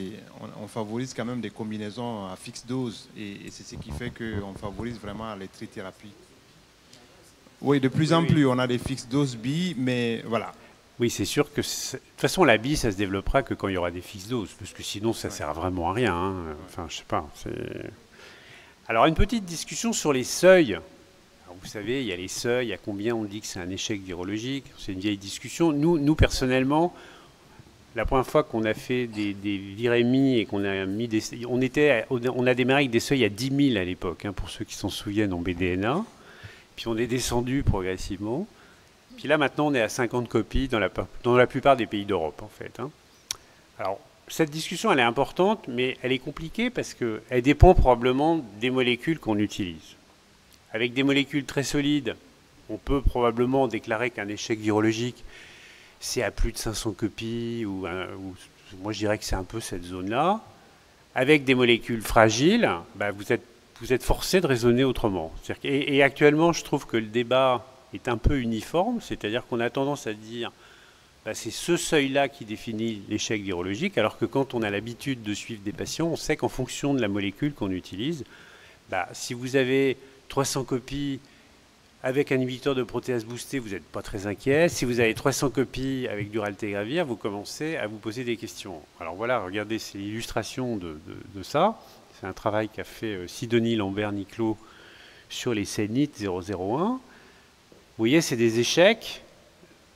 B: on favorise quand même des combinaisons à fixe dose, et c'est ce qui fait qu'on favorise vraiment les trithérapies. Oui, de plus en plus, on a des fixes doses bi, mais voilà.
A: Oui, c'est sûr que, de toute façon, la bi, ça se développera que quand il y aura des fixes doses, parce que sinon, ça ne sert vraiment à rien. Hein. Enfin, je sais pas. Alors, une petite discussion sur les seuils. Alors, vous savez, il y a les seuils, à combien on dit que c'est un échec virologique. C'est une vieille discussion. Nous personnellement, la première fois qu'on a fait des virémies et qu'on a mis des... On a démarré avec des seuils à 10 000 à l'époque, hein, pour ceux qui s'en souviennent en BDNA. Puis on est descendu progressivement. Puis là, maintenant, on est à 50 copies dans la plupart des pays d'Europe, en fait. Hein. Alors, cette discussion, elle est importante, mais elle est compliquée parce qu'elle dépend probablement des molécules qu'on utilise. Avec des molécules très solides, on peut probablement déclarer qu'un échec virologique, c'est à plus de 500 copies, ou moi je dirais que c'est un peu cette zone-là. Avec des molécules fragiles, bah, vous êtes forcé de raisonner autrement. Et actuellement, je trouve que le débat est un peu uniforme, c'est-à-dire qu'on a tendance à dire bah, c'est ce seuil-là qui définit l'échec virologique, alors que quand on a l'habitude de suivre des patients, on sait qu'en fonction de la molécule qu'on utilise, bah, si vous avez 300 copies avec un inhibiteur de protéase boostée, vous n'êtes pas très inquiet. Si vous avez 300 copies avec du raltegravir, vous commencez à vous poser des questions. Alors voilà, regardez, c'est l'illustration de ça. C'est un travail qu'a fait Sidonie Lambert-Niclot sur les CENIT 001. Vous voyez, c'est des échecs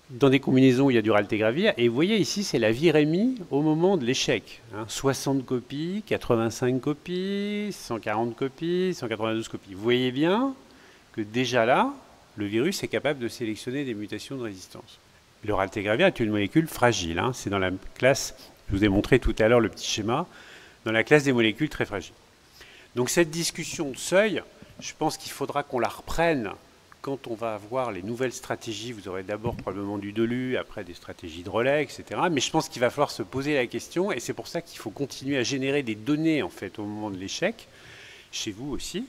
A: dans des combinaisons où il y a du raltegravir. Et vous voyez ici, c'est la virémie au moment de l'échec. Hein, 60 copies, 85 copies, 140 copies, 192 copies. Vous voyez bien que déjà là, le virus est capable de sélectionner des mutations de résistance. Le raltegravir est une molécule fragile. Hein, c'est dans la classe, je vous ai montré tout à l'heure le petit schéma, dans la classe des molécules très fragiles. Donc cette discussion de seuil, je pense qu'il faudra qu'on la reprenne quand on va avoir les nouvelles stratégies. Vous aurez d'abord probablement du Dolu, après des stratégies de relais, etc. Mais je pense qu'il va falloir se poser la question, et c'est pour ça qu'il faut continuer à générer des données en fait, au moment de l'échec, chez vous aussi.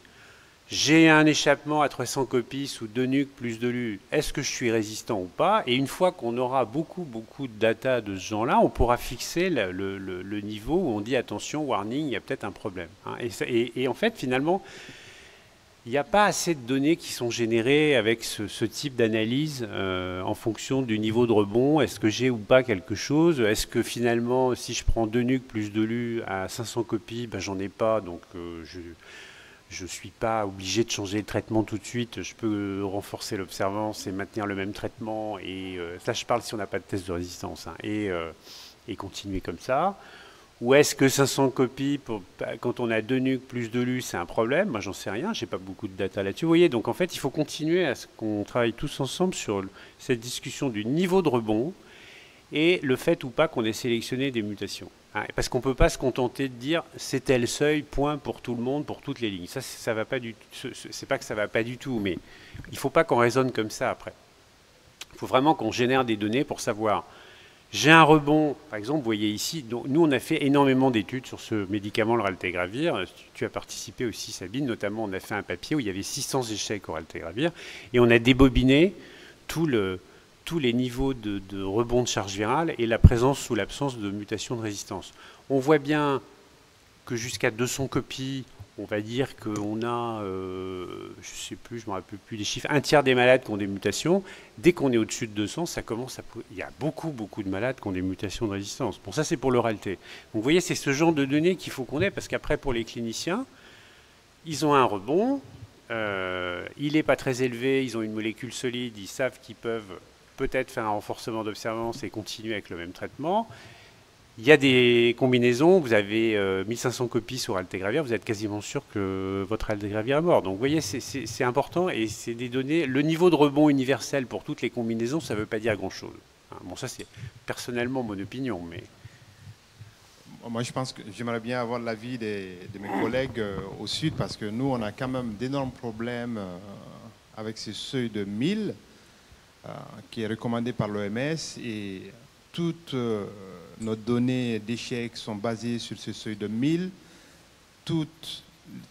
A: J'ai un échappement à 300 copies sous 2 nucs plus Dolu, est-ce que je suis résistant ou pas? Et une fois qu'on aura beaucoup de data de ce genre-là, on pourra fixer le niveau où on dit attention, warning, il y a peut-être un problème. Hein. Et en fait, finalement, il n'y a pas assez de données qui sont générées avec ce type d'analyse en fonction du niveau de rebond. Est-ce que j'ai ou pas quelque chose? Est-ce que finalement, si je prends 2 NUC plus 2 LU à 500 copies, ben, j'en ai pas, donc je ne suis pas obligé de changer le traitement tout de suite. Je peux renforcer l'observance et maintenir le même traitement. Et ça, je parle si on n'a pas de test de résistance. Hein, et continuer comme ça. Ou est-ce que 500 copies, quand on a 2 NUC plus 2 LU, c'est un problème? Moi, j'en sais rien, j'ai pas beaucoup de data là-dessus. Vous voyez, donc en fait, il faut continuer à ce qu'on travaille tous ensemble sur cette discussion du niveau de rebond et le fait ou pas qu'on ait sélectionné des mutations. Hein, parce qu'on ne peut pas se contenter de dire c'est tel seuil, point pour tout le monde, pour toutes les lignes. Ça va pas du tout. C'est pas que ça va pas du tout, mais il ne faut pas qu'on raisonne comme ça après. Il faut vraiment qu'on génère des données pour savoir. J'ai un rebond, par exemple, vous voyez ici, donc nous on a fait énormément d'études sur ce médicament, le raltegravir. Tu as participé aussi, Sabine, notamment on a fait un papier où il y avait 600 échecs au raltegravir et on a débobiné tous les niveaux de rebond de charge virale et la présence ou l'absence de mutation de résistance. On voit bien que jusqu'à 200 copies, on va dire qu'on a, je ne sais plus, je ne me rappelle plus des chiffres, un tiers des malades qui ont des mutations. Dès qu'on est au-dessus de 200, ça commence à... Il y a beaucoup de malades qui ont des mutations de résistance. Bon, ça, c'est pour le RALT. Donc, vous voyez, c'est ce genre de données qu'il faut qu'on ait, parce qu'après, pour les cliniciens, ils ont un rebond, il n'est pas très élevé, ils ont une molécule solide, ils savent qu'ils peuvent peut-être faire un renforcement d'observance et continuer avec le même traitement. Il y a des combinaisons, vous avez 1500 copies sur raltegravir, vous êtes quasiment sûr que votre raltegravir est mort. Donc vous voyez, c'est important et c'est des données. Le niveau de rebond universel pour toutes les combinaisons, ça ne veut pas dire grand-chose. Bon, ça c'est personnellement mon opinion, mais...
B: Moi, je pense que j'aimerais bien avoir l'avis de mes collègues au Sud, parce que nous, on a quand même d'énormes problèmes avec ce seuil de 1000 qui est recommandé par l'OMS, et toutes nos données d'échecs sont basées sur ce seuil de 1000. Tous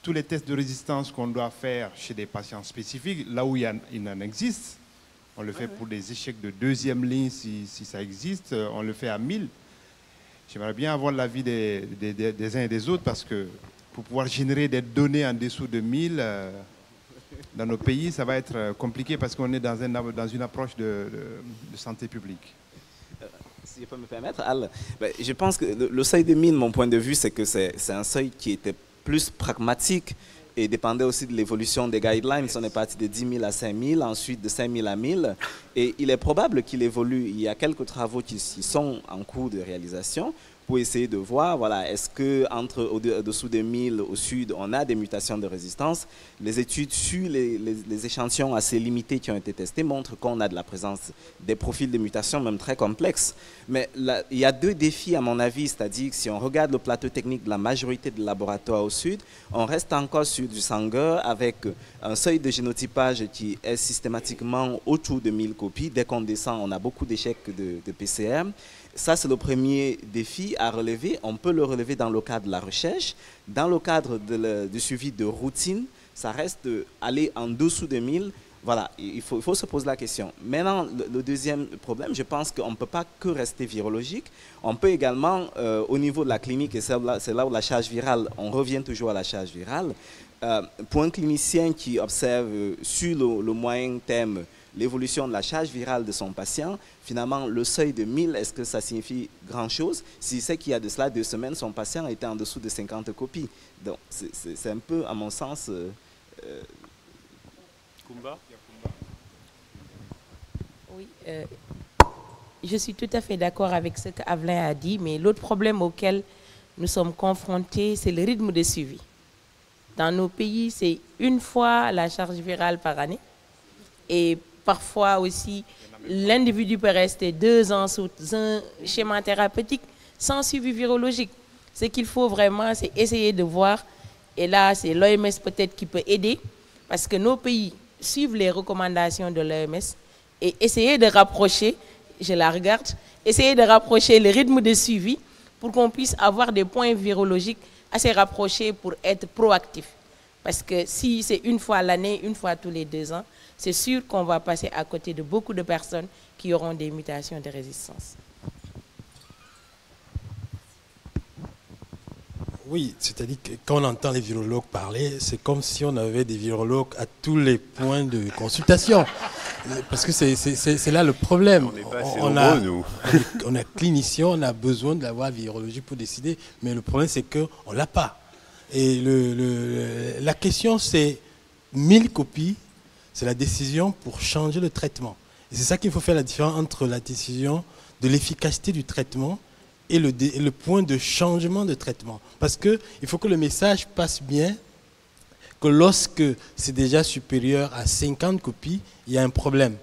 B: les tests de résistance qu'on doit faire chez des patients spécifiques, là où il en existe, on le fait pour des échecs de deuxième ligne, si ça existe, on le fait à 1000. J'aimerais bien avoir l'avis des uns et des autres, parce que pour pouvoir générer des données en dessous de 1000 dans nos pays, ça va être compliqué, parce qu'on est dans une approche de santé publique.
D: Si je peux me permettre, Al, je pense que le seuil de 1000, mon point de vue, c'est que c'est un seuil qui était plus pragmatique et dépendait aussi de l'évolution des guidelines. On est parti de 10 000 à 5 000, ensuite de 5 000 à 1000. Et il est probable qu'il évolue. Il y a quelques travaux qui sont en cours de réalisation pour essayer de voir, voilà, est-ce qu'entre au-dessous de 1000 au sud, on a des mutations de résistance. Les études sur les échantillons assez limités qui ont été testés montrent qu'on a de la présence des profils de mutations, même très complexes. Mais là, il y a deux défis, à mon avis, c'est-à-dire que si on regarde le plateau technique de la majorité des laboratoires au sud, on reste encore sur du Sanger avec un seuil de génotypage qui est systématiquement autour de 1000 copies. Dès qu'on descend, on a beaucoup d'échecs de PCR. Ça, c'est le premier défi à relever. On peut le relever dans le cadre de la recherche. Dans le cadre du suivi de routine, ça reste aller en dessous de 1000. Voilà, il faut se poser la question. Maintenant, le deuxième problème, je pense qu'on ne peut pas que rester virologique. On peut également, au niveau de la clinique, et c'est là où la charge virale, on revient toujours à la charge virale, pour un clinicien qui observe sur le moyen terme l'évolution de la charge virale de son patient, finalement, le seuil de 1000, est-ce que ça signifie grand-chose? Si c'est qu'il y a de cela 2 semaines, son patient était en dessous de 50 copies. Donc, c'est un peu, à mon sens...
A: Kumba?
H: Oui, je suis tout à fait d'accord avec ce qu'Avelin a dit, mais l'autre problème auquel nous sommes confrontés, c'est le rythme de suivi. Dans nos pays, c'est 1 fois la charge virale par année, et parfois aussi, l'individu peut rester 2 ans sous un schéma thérapeutique sans suivi virologique. Ce qu'il faut vraiment, c'est essayer de voir, et là, c'est l'OMS peut-être qui peut aider, parce que nos pays suivent les recommandations de l'OMS et essayer de rapprocher, je la regarde, essayer de rapprocher le rythme de suivi pour qu'on puisse avoir des points virologiques assez rapprochés pour être proactif. Parce que si c'est 1 fois l'année, 1 fois tous les 2 ans, c'est sûr qu'on va passer à côté de beaucoup de personnes qui auront des mutations de résistance.
G: Oui, c'est-à-dire que quand on entend les virologues parler, c'est comme si on avait des virologues à tous les points de consultation. Parce que c'est là le problème.
A: On n'est pas assez nombreux, nous.
G: On est clinicien, on a besoin de l'avoir virologique pour décider, mais le problème c'est qu'on ne l'a pas. Et la question c'est 1000 copies, c'est la décision pour changer le traitement. Et c'est ça qu'il faut faire la différence entre la décision de l'efficacité du traitement et le point de changement de traitement. Parce qu'il faut que le message passe bien, que lorsque c'est déjà supérieur à 50 copies, il y a un problème.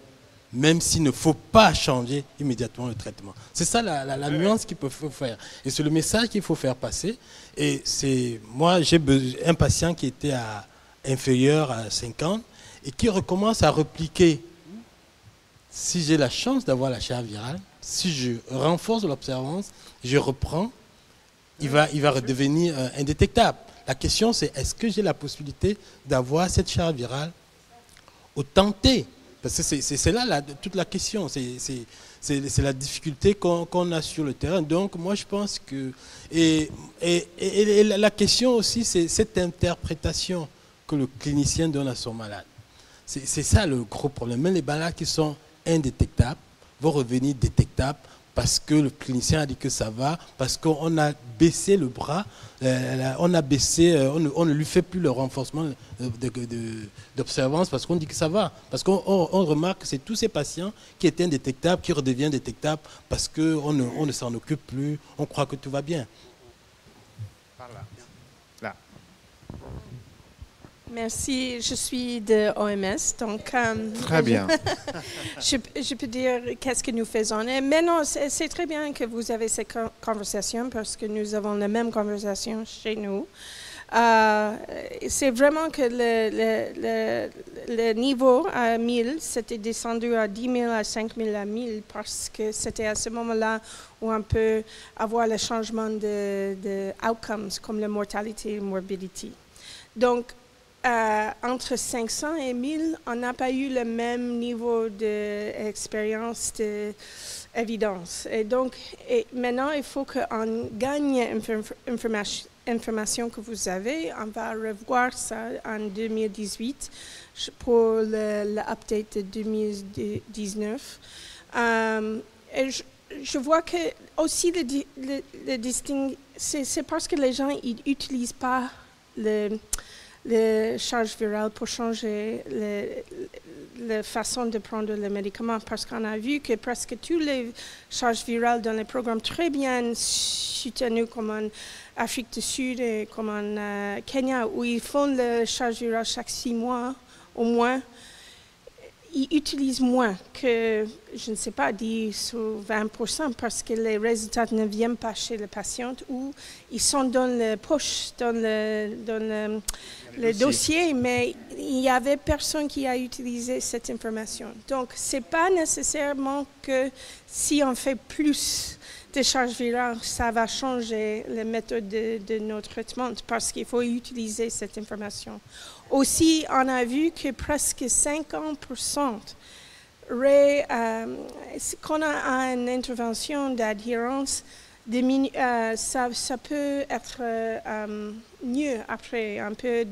G: Même s'il ne faut pas changer immédiatement le traitement. C'est ça la nuance qu'il faut faire. Et c'est le message qu'il faut faire passer. Et moi, j'ai un patient qui était inférieur à 50 et qui recommence à repliquer. Si j'ai la chance d'avoir la charge virale, si je renforce l'observance, je reprends, il va redevenir indétectable. La question c'est, est-ce que j'ai la possibilité d'avoir cette charge virale au temps T? Parce que c'est là toute la question, c'est la difficulté qu'on a sur le terrain. Donc moi je pense que... Et la question aussi, c'est cette interprétation que le clinicien donne à son malade. C'est ça le gros problème. Même les malades qui sont indétectables vont revenir détectables parce que le clinicien a dit que ça va, parce qu'on a baissé le bras, on ne lui fait plus le renforcement d'observance parce qu'on dit que ça va. Parce qu'on remarque que c'est tous ces patients qui étaient indétectables, qui redeviennent détectables parce qu'on ne s'en occupe plus, on croit que tout va bien.
B: Par là. Là.
I: Merci, je suis de OMS, donc...
B: Très bien.
I: je peux dire qu'est-ce que nous faisons. Mais non, c'est très bien que vous avez cette conversation parce que nous avons la même conversation chez nous. C'est vraiment que le niveau à 1000, c'était descendu à 10 000, à 5 000, à 1000 parce que c'était à ce moment-là où on peut avoir le changement de outcomes comme la mortalité et la morbidité. Donc, entre 500 et 1000, on n'a pas eu le même niveau d'expérience, d'évidence. Et donc, maintenant, il faut qu'on gagne l'information que vous avez. On va revoir ça en 2018 pour l'update de 2019. Et je vois que aussi c'est parce que les gens n'utilisent pas le charge virale pour changer la façon de prendre le médicament, parce qu'on a vu que presque tous les charges virales dans les programmes très bien soutenus comme en Afrique du Sud et comme en Kenya, où ils font le charge virale chaque 6 mois au moins, ils utilisent moins que, je ne sais pas, 10 ou 20%, parce que les résultats ne viennent pas chez le patient ou ils sont dans le poche, dans le dossier, mais il n'y avait personne qui a utilisé cette information. Donc, ce n'est pas nécessairement que si on fait plus de charges virales, ça va changer la méthode de notre traitement, parce qu'il faut utiliser cette information. Aussi, on a vu que presque 50% qu'on a une intervention d'adhérence, ça peut être mieux après. On peut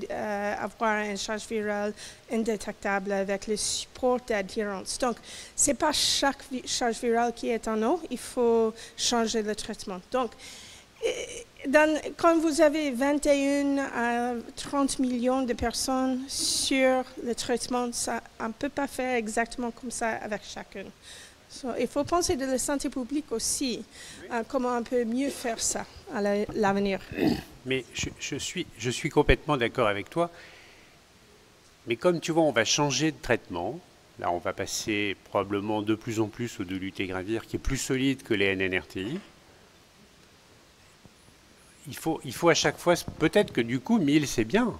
I: avoir une charge virale indétectable avec le support d'adhérence. Donc, ce n'est pas chaque charge virale qui est en eau, il faut changer le traitement. Donc, quand vous avez 21 à 30 millions de personnes sur le traitement, on ne peut pas faire exactement comme ça avec chacune. Il faut penser de la santé publique aussi, comment on peut mieux faire ça à l'avenir.
A: Mais je suis complètement d'accord avec toi. Mais comme tu vois, on va changer de traitement. Là, on va passer probablement de plus en plus au dolutegravir, qui est plus solide que les NNRTI. Il faut à chaque fois, peut-être que du coup, 1000, c'est bien.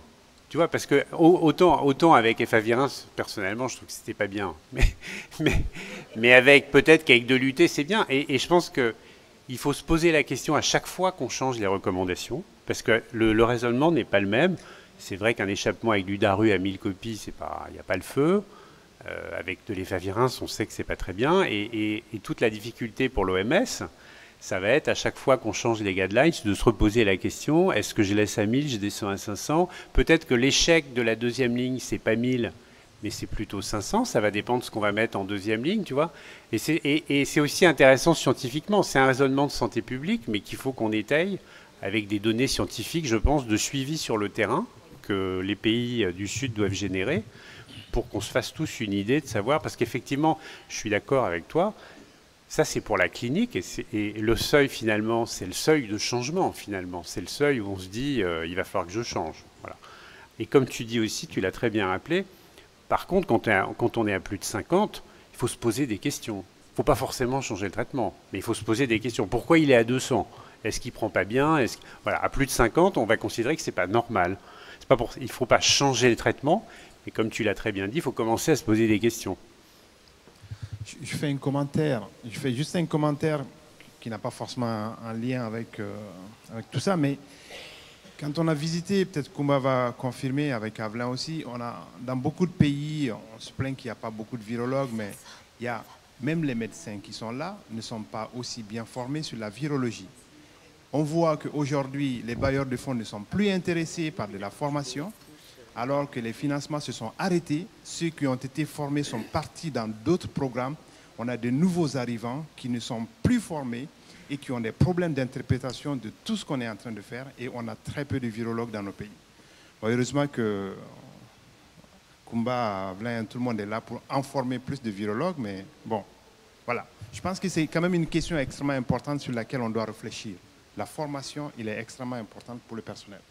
A: Tu vois, parce que autant avec efavirenz, personnellement, je trouve que c'était pas bien. Mais peut-être qu'avec Doluté, c'est bien. Et je pense qu'il faut se poser la question à chaque fois qu'on change les recommandations, parce que le raisonnement n'est pas le même. C'est vrai qu'un échappement avec du Daru à 1000 copies, il n'y a pas le feu. Avec de l'efavirenz, on sait que c'est pas très bien. Et toute la difficulté pour l'OMS, Ça va être à chaque fois qu'on change les guidelines, de se reposer la question, est-ce que je laisse à 1000, je descends à 500? Peut-être que l'échec de la deuxième ligne, c'est pas 1000, mais c'est plutôt 500. Ça va dépendre de ce qu'on va mettre en deuxième ligne, tu vois. Et c'est aussi intéressant scientifiquement. C'est un raisonnement de santé publique, mais qu'il faut qu'on étaye avec des données scientifiques, je pense, de suivi sur le terrain que les pays du Sud doivent générer pour qu'on se fasse tous une idée de savoir. Parce qu'effectivement, je suis d'accord avec toi, ça, c'est pour la clinique, et le seuil, finalement, c'est le seuil de changement, finalement. C'est le seuil où on se dit, il va falloir que je change. Voilà. Et comme tu dis aussi, tu l'as très bien rappelé, par contre, quand on est à plus de 50, il faut se poser des questions. Il ne faut pas forcément changer le traitement, mais il faut se poser des questions. Pourquoi il est à 200? Est-ce qu'il ne prend pas bien? Voilà. À plus de 50, on va considérer que ce n'est pas normal. Il ne faut pas changer le traitement, mais comme tu l'as très bien dit, il faut commencer à se poser des questions.
B: Je fais un commentaire. Je fais juste un commentaire qui n'a pas forcément un lien avec tout ça, mais quand on a visité, peut-être Koumba va confirmer avec Avelin aussi, dans beaucoup de pays, on se plaint qu'il n'y a pas beaucoup de virologues, mais même les médecins qui sont là ne sont pas aussi bien formés sur la virologie. On voit qu'aujourd'hui, les bailleurs de fonds ne sont plus intéressés par de la formation, alors que les financements se sont arrêtés. Ceux qui ont été formés sont partis dans d'autres programmes. On a de nouveaux arrivants qui ne sont plus formés et qui ont des problèmes d'interprétation de tout ce qu'on est en train de faire. Et on a très peu de virologues dans nos pays. Bon, heureusement que Koumba, Avelin, tout le monde est là pour en former plus de virologues. Mais bon, voilà. Je pense que c'est quand même une question extrêmement importante sur laquelle on doit réfléchir. La formation, elle est extrêmement importante pour le personnel.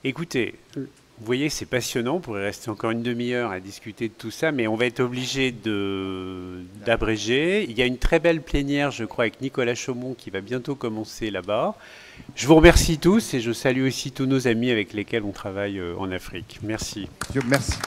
A: Écoutez, vous voyez, c'est passionnant. On pourrait rester encore une demi-heure à discuter de tout ça, mais on va être obligé d'abréger. Il y a une très belle plénière, je crois, avec Nicolas Chaumont qui va bientôt commencer là-bas. Je vous remercie tous et je salue aussi tous nos amis avec lesquels on travaille en Afrique. Merci.
B: Merci.